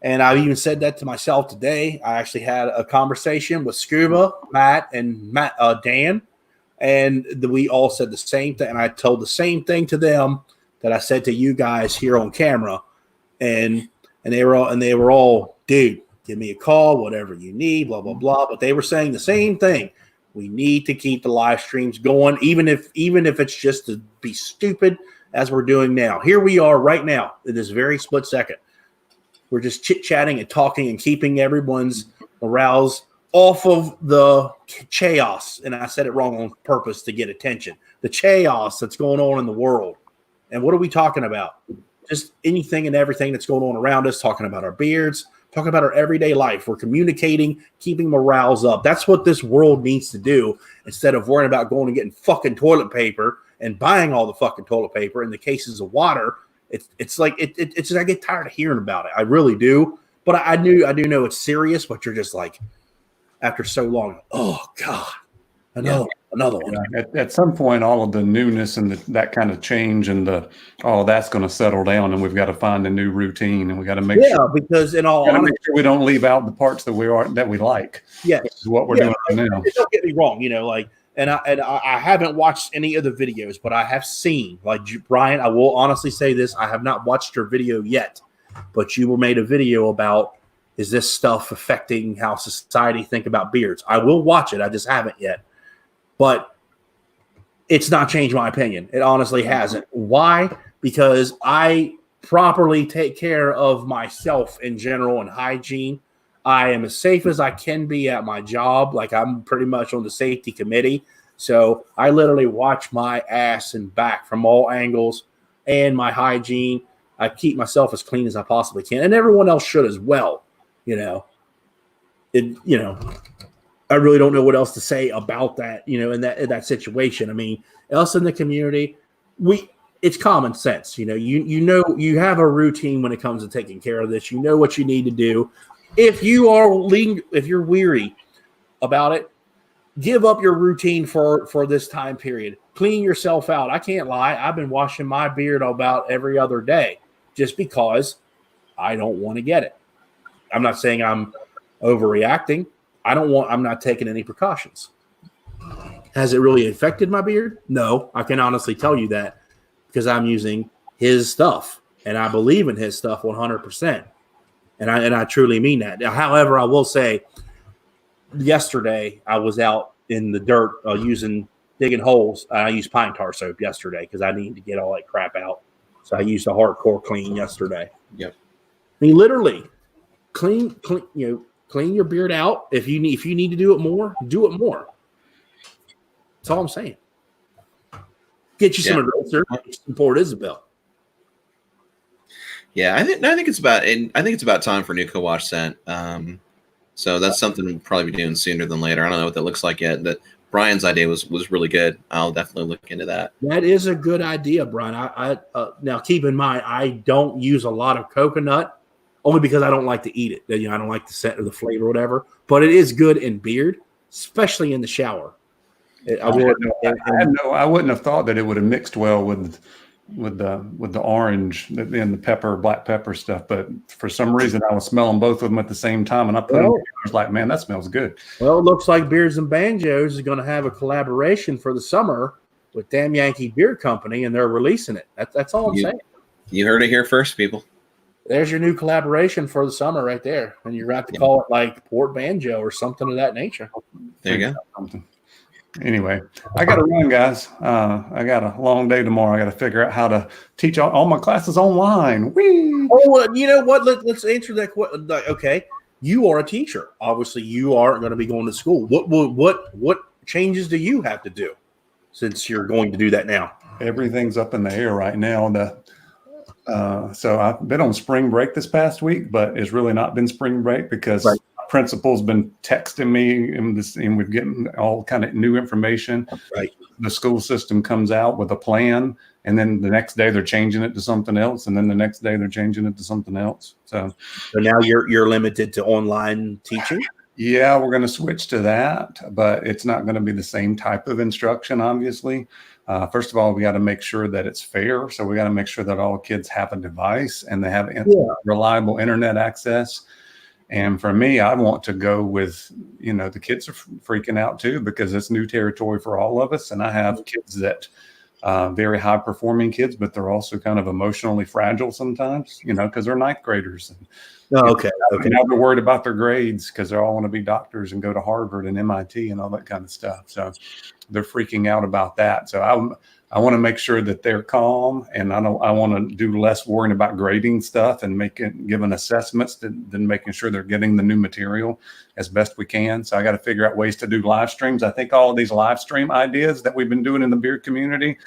And I even said that to myself today. I actually had a conversation with Scuba, Matt, and Dan. And we all said the same thing. And I told the same thing to them that I said to you guys here on camera. And they were all, dude, give me a call, whatever you need, blah, blah, blah. But they were saying the same thing. We need to keep the live streams going, even if it's just to be stupid as we're doing now. Here we are right now in this very split second. We're just chit-chatting and talking and keeping everyone's morales off of the chaos, and I said it wrong on purpose to get attention. The chaos that's going on in the world. And what are we talking about? just anything and everything that's going on around us, talking about our beards, talking about our everyday life. We're communicating, keeping morales up. That's what this world needs to do instead of worrying about going and getting fucking toilet paper and buying all the fucking toilet paper in the cases of water. It's like it's I get tired of hearing about it. I really do. But I do know it's serious, but you're just like, after so long, oh God, another one. At some point, all of the newness and that kind of change and that's going to settle down, and we've got to find a new routine, and we got to make sure because in all honesty, make sure we don't leave out the parts that we like. Yes, is what we're doing right now. Don't get me wrong, and I haven't watched any of the videos, but I have seen, like Brian, I will honestly say this, I have not watched your video yet, but you made a video about, is this stuff affecting how society think about beards? I will watch it. I just haven't yet. But it's not changed my opinion. It honestly hasn't. Why? Because I properly take care of myself in general and hygiene. I am as safe as I can be at my job. Like, I'm pretty much on the safety committee. So I literally watch my ass and back from all angles and my hygiene. I keep myself as clean as I possibly can. And everyone else should as well. I really don't know what else to say about that, in that situation. I mean, us in the community, it's common sense. You have a routine when it comes to taking care of this. You know what you need to do. If you're weary about it, give up your routine for this time period. Clean yourself out. I can't lie. I've been washing my beard about every other day just because I don't want to get it. I'm not saying I'm overreacting. I'm not taking any precautions. Has it really affected my beard? No, I can honestly tell you that because I'm using his stuff and I believe in his stuff 100%. And I truly mean that. However, I will say yesterday I was out in the dirt digging holes. I used pine tar soap yesterday because I needed to get all that crap out. So I used a hardcore clean yesterday. Yep. I mean, literally clean your beard out. If you need to do it more, do it more. That's all I'm saying. Get you some eraser, support Isabel. Yeah, I think it's about time for new co-wash scent. So that's something we'll probably be doing sooner than later. I don't know what that looks like yet, but Brian's idea was really good. I'll definitely look into that. That is a good idea, Brian. I now keep in mind I don't use a lot of coconut, only because I don't like to eat it. I don't like the scent or the flavor or whatever. But it is good in beard, especially in the shower. I wouldn't have thought that it would have mixed well with the orange and the pepper, black pepper stuff. But for some reason, I was smelling both of them at the same time, and I put them. I was like, man, that smells good. Well, it looks like Beards and Banjos is going to have a collaboration for the summer with damn Yankee Beard Company, and they're releasing it. That's all I'm saying. You heard it here first, people. There's your new collaboration for the summer right there. And you're going to call it like Port Banjo or something of that nature. There you go. Anyway, I got to run, guys. I got a long day tomorrow. I got to figure out how to teach all my classes online. Whee! Oh, you know what? Let's answer that question. Okay, you are a teacher. Obviously, you are going to be going to school. What changes do you have to do since you're going to do that now? Everything's up in the air right now. So I've been on spring break this past week, but it's really not been spring break because my principal's been texting me and we're getting all kind of new information. Right. The school system comes out with a plan, and then the next day they're changing it to something else, and then the next day they're changing it to something else. So now you're limited to online teaching? Yeah, we're going to switch to that, but it's not going to be the same type of instruction, obviously. First of all, we got to make sure that it's fair. So we got to make sure that all kids have a device and they have reliable internet access. And for me, I want to go with, the kids are freaking out too, because it's new territory for all of us. And I have kids that very high performing kids, but they're also kind of emotionally fragile sometimes, because they're ninth graders. And, okay. Now they're worried about their grades because they all want to be doctors and go to Harvard and MIT and all that kind of stuff. So they're freaking out about that. So I want to make sure that they're calm, and I want to do less worrying about grading stuff and giving assessments than making sure they're getting the new material as best we can. So I got to figure out ways to do live streams. I think all of these live stream ideas that we've been doing in the beard community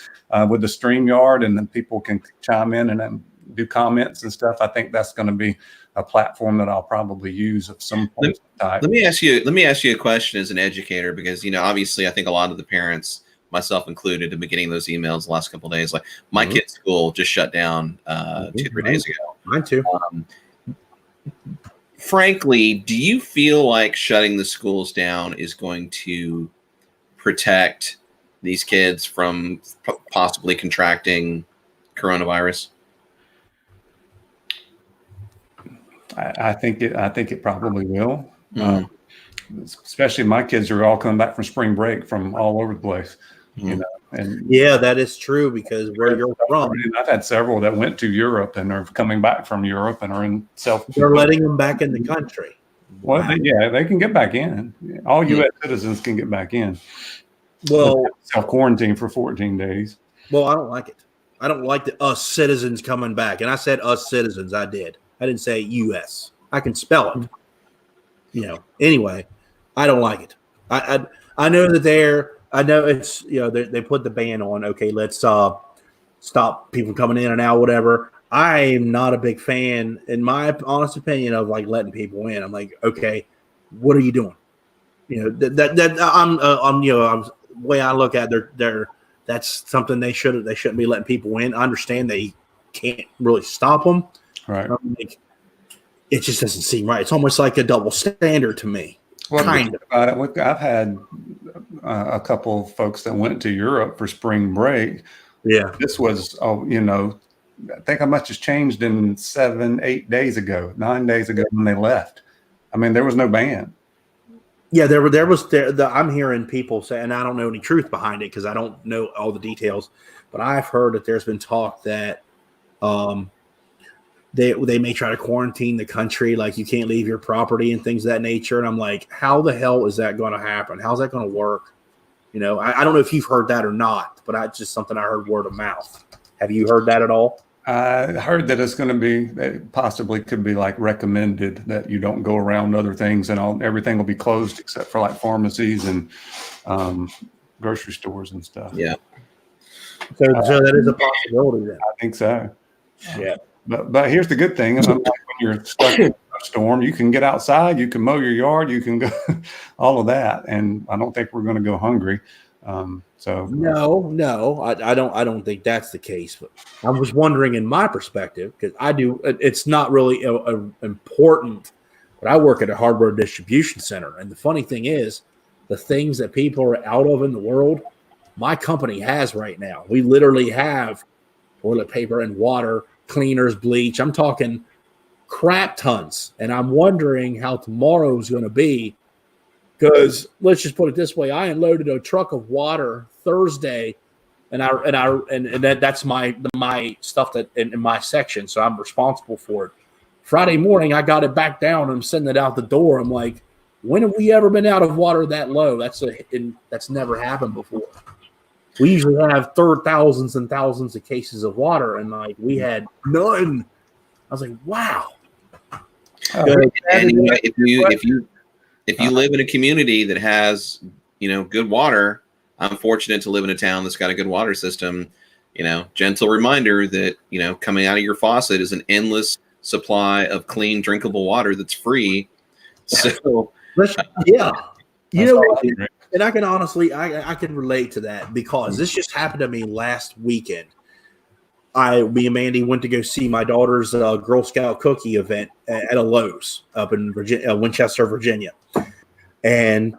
with the StreamYard, and then people can chime in and do comments and stuff, I think that's going to be a platform that I'll probably use of some point type. Let me ask you a question as an educator, because, obviously I think a lot of the parents, myself included, have been getting those emails the last couple of days. Like my kid's school just shut down 2-3 days ago. Mine too. Frankly, do you feel like shutting the schools down is going to protect these kids from possibly contracting coronavirus? I think it probably will. Especially my kids are all coming back from spring break from all over the place. And yeah, that is true, because where you're from, I've had several that went to Europe and are coming back from Europe and are in they're letting them back in the country. Well, they can get back in. All U.S. citizens can get back in. Well, self-quarantine for 14 days. Well, I don't like it. I don't like the us citizens coming back. And I said us citizens. I didn't say U.S. I can spell it. Anyway, I don't like it. I know that I know it's, they put the ban on. Okay, let's stop people coming in and out, whatever. I am not a big fan, in my honest opinion, of like letting people in. I'm like, okay, what are you doing? I'm the way I look at it, that's something they shouldn't be letting people in. I understand they can't really stop them. Right. Like, it just doesn't seem right. It's almost like a double standard to me. Well, kind of. I've had a couple of folks that went to Europe for spring break. Yeah. This was, I think how much has changed in 9 days ago when they left. I mean, there was no ban. Yeah, I'm hearing people say, and I don't know any truth behind it because I don't know all the details, but I've heard that there's been talk that they may try to quarantine the country, like you can't leave your property and things of that nature. And I'm like, how the hell is that going to happen? How's that going to work? I don't know if you've heard that or not, but it's just something I heard word of mouth. Have you heard that at all? I heard that it's going to be, it possibly could be like recommended that you don't go around other things, and everything will be closed except for like pharmacies and grocery stores and stuff. Yeah. So that is a possibility then. I think so. Yeah. But here's the good thing. When you're stuck in a storm, you can get outside, you can mow your yard, you can go all of that. And I don't think we're going to go hungry. No, I don't think that's the case. But I was wondering, in my perspective, because it's not really important, but I work at a hardware distribution center. And the funny thing is, the things that people are out of in the world, my company has right now. We literally have toilet paper and water, cleaners, bleach. I'm talking crap tons. And I'm wondering how tomorrow's going to be. Because let's just put it this way: I unloaded a truck of water Thursday, and that's my stuff that in my section, so I'm responsible for it. Friday morning, I got it back down and I'm sending it out the door. I'm like, when have we ever been out of water that low? That's never happened before. We usually have thousands and thousands of cases of water, and like we had none. I was like, wow. If you live in a community that has, good water, I'm fortunate to live in a town that's got a good water system. Gentle reminder that, coming out of your faucet is an endless supply of clean, drinkable water that's free. So, yeah. And I can honestly, I can relate to that because this just happened to me last weekend. Me and Mandy went to go see my daughter's Girl Scout cookie event at a Lowe's up in Winchester, Virginia. And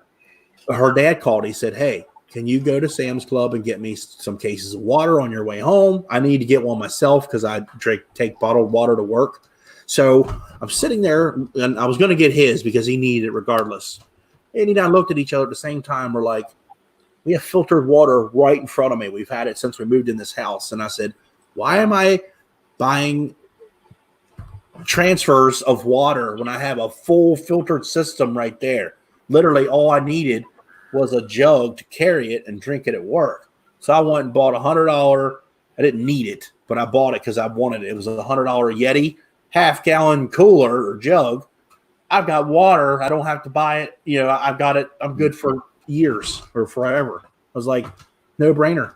her dad called. He said, "Hey, can you go to Sam's Club and get me some cases of water on your way home? I need to get one myself because I take bottled water to work." So I'm sitting there, and I was going to get his because he needed it regardless. And he and I looked at each other at the same time. We're like, we have filtered water right in front of me. We've had it since we moved in this house. And I said, why am I buying transfers of water when I have a full filtered system right there? Literally, all I needed was a jug to carry it and drink it at work. So I went and bought $100. I didn't need it, but I bought it because I wanted it. It was a $100 Yeti half-gallon cooler or jug. I've got water. I don't have to buy it. I've got it. I'm good for years or forever. I was like, no brainer.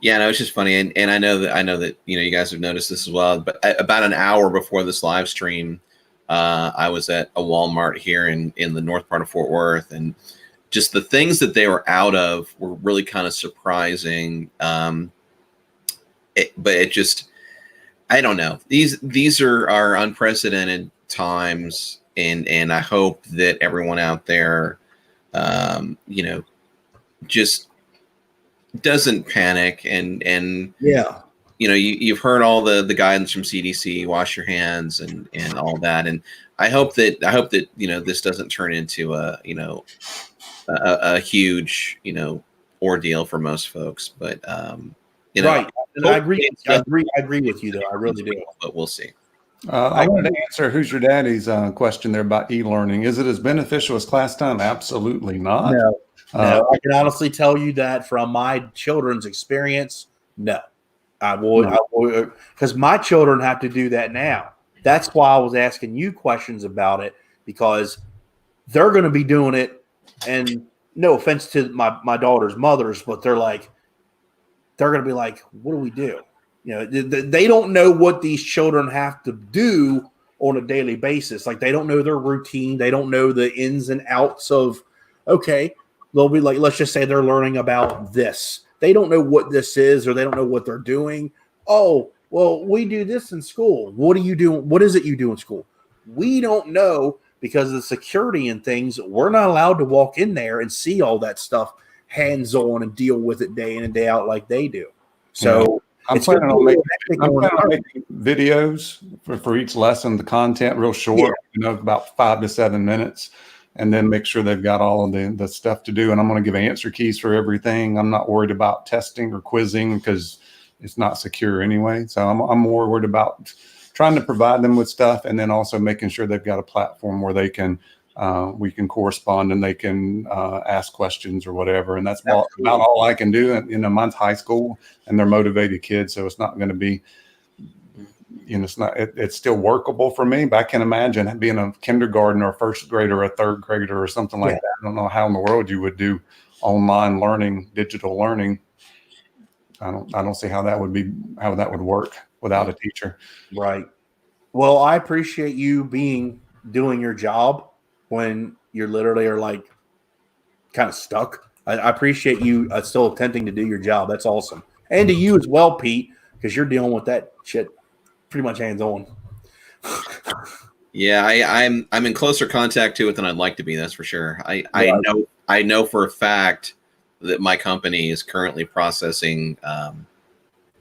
Yeah, no, it's just funny, and I know that you guys have noticed this as well. But about an hour before this live stream, I was at a Walmart here in the north part of Fort Worth, and just the things that they were out of were really kind of surprising. But it just, I don't know. These are unprecedented times, and I hope that everyone out there, just doesn't panic and Yeah. You've heard all the guidance from CDC, wash your hands and all that, and I hope that this doesn't turn into a huge ordeal for most folks, but right. And I agree with you though. I really do. But we'll see. I wanted to answer who's your daddy's question there about e-learning. Is it as beneficial as class time? Absolutely not. No, I can honestly tell you that from my children's experience, no. I will, because my children have to do that now. That's why I was asking you questions about it, because they're going to be doing it. And no offense to my daughter's mothers, but they're going to be like, what do we do? They don't know what these children have to do on a daily basis. Like, they don't know their routine. They don't know the ins and outs of, okay, they'll be like, let's just say they're learning about this. They don't know what this is, or they don't know what they're doing. Oh, well, we do this in school. What do you do? What is it you do in school? We don't know, because of the security and things. We're not allowed to walk in there and see all that stuff hands-on and deal with it day in and day out like they do. So I'm planning on making videos for each lesson, the content real short, about 5 to 7 minutes. And then make sure they've got all of the stuff to do. And I'm going to give answer keys for everything. I'm not worried about testing or quizzing, because it's not secure anyway. So I'm more worried about trying to provide them with stuff, and then also making sure they've got a platform where they can we can correspond and they can ask questions or whatever. And that's about all I can do. And mine's high school, and they're motivated kids, so it's not going to be. It's still workable for me, but I can imagine being a kindergarten or a first grader or a third grader or something like that. I don't know how in the world you would do online learning, digital learning. I don't see how that would work without a teacher. Right. Well, I appreciate you doing your job when you literally are like kind of stuck. I appreciate you still attempting to do your job. That's awesome. And to you as well, Pete, because you're dealing with that shit pretty much hands on. Yeah, I'm in closer contact to it than I'd like to be. That's for sure. I know for a fact that my company is currently processing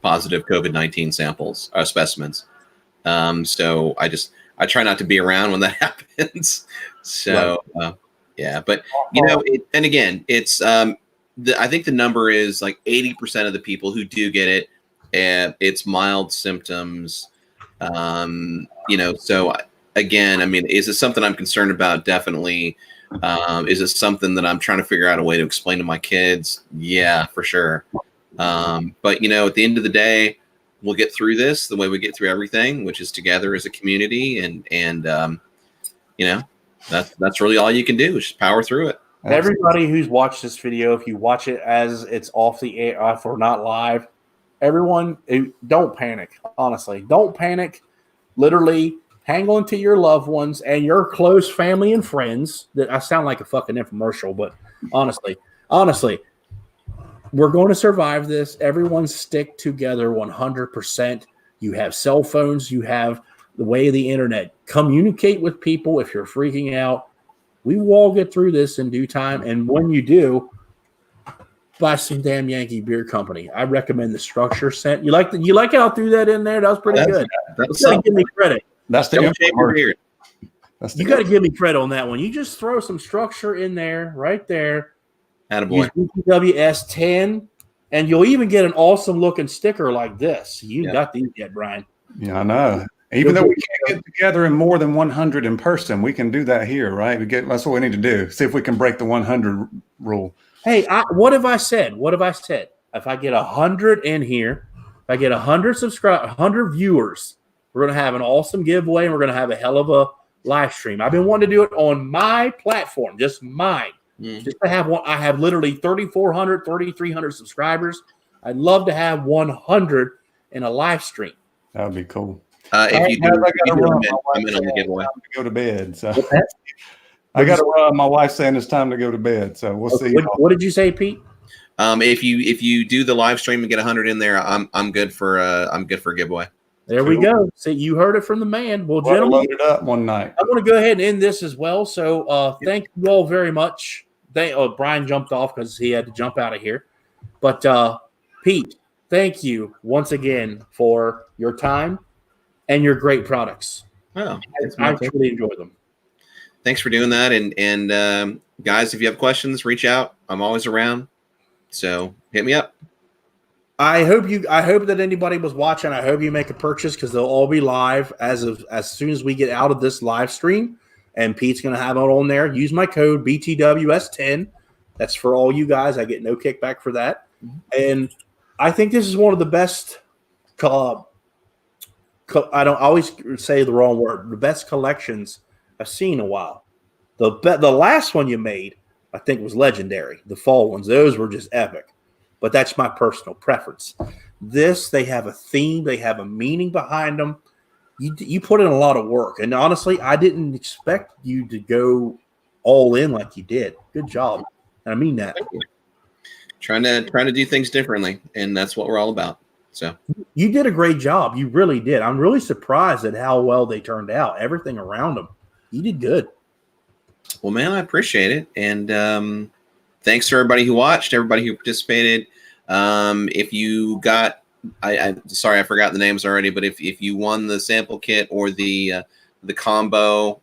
positive COVID-19 samples or specimens. So I try not to be around when that happens. So yeah, but and again, it's I think the number is like 80% of the people who do get it, it's mild symptoms. So again, I mean, is it something I'm concerned about? Definitely. Is it something that I'm trying to figure out a way to explain to my kids? Yeah, for sure. But at the end of the day, we'll get through this the way we get through everything, which is together as a community. And that's really all you can do is just power through it. Everybody who's watched this video, if you watch it as it's off the air, or not live, everyone, don't panic. Honestly, don't panic. Literally, hang on to your loved ones and your close family and friends. That I sound like a fucking infomercial, but honestly, we're going to survive this. Everyone stick together 100%. You have cell phones. You have the way of the internet. Communicate with people if you're freaking out. We will all get through this in due time. And when you do, buy some damn Yankee Beard Company. I recommend the Structure scent. You like how I threw that in there? That was pretty good. That's You got to give me credit. That's the beard. You got to give me credit on that one. You just throw some Structure in there, right there. Attaboy. Use BTWS10, and you'll even get an awesome looking sticker like this. You got these yet, Brian? Yeah, I know. Even though we can't get together in more than 100 in person, we can do that here, right? That's what we need to do. See if we can break the 100 rule. Hey, what have I said? If I get 100 in here, if I get 100 viewers, we're going to have an awesome giveaway, and we're going to have a hell of a live stream. I've been wanting to do it on my platform, just mine. Just to have one. I have literally 3,400 subscribers. I'd love to have 100 in a live stream. That would be cool. If you do, I'm in on the giveaway. To go to bed. So What's that? I got to run. My wife's saying it's time to go to bed. So we'll see. What did you say, Pete? If you do the live stream and get 100 in there, I'm good for a giveaway. There we go. See, you heard it from the man. Well, We'll gentlemen, load it up one night. I'm going to go ahead and end this as well. So thank you all very much. Brian jumped off because he had to jump out of here. But Pete, thank you once again for your time and your great products. Oh, I truly enjoy them. Thanks for doing that. And guys, if you have questions, reach out. I'm always around. So hit me up. I hope that anybody was watching. I hope you make a purchase because they'll all be live as soon as we get out of this live stream. And Pete's going to have it on there. Use my code BTWS10. That's for all you guys. I get no kickback for that. And I think this is one of the best. I don't always say the wrong word. The best collections I've seen in a while. The last one you made, I think, was legendary. The fall ones, those were just epic. But that's my personal preference. They have a theme. They have a meaning behind them. You put in a lot of work. And honestly, I didn't expect you to go all in like you did. Good job. And I mean that. Trying to do things differently. And that's what we're all about. So you did a great job. You really did. I'm really surprised at how well they turned out. Everything around them. You did good. Well, man, I appreciate it. And thanks to everybody who watched, everybody who participated. If you got, sorry, I forgot the names already, but if you won the sample kit or the combo,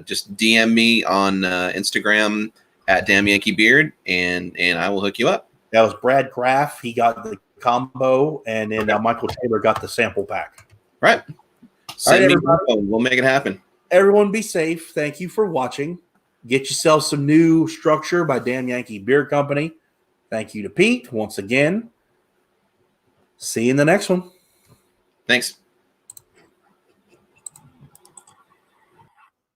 just DM me on Instagram at Yankee Beard, and I will hook you up. That was Brad Graff. He got the combo, and then Michael Taylor got the sample pack. Right. Send me info. We'll make it happen. Everyone be safe. Thank you for watching. Get yourself some new structure by Yankee Beard Company. Thank you to Pete once again. See you in the next one. Thanks.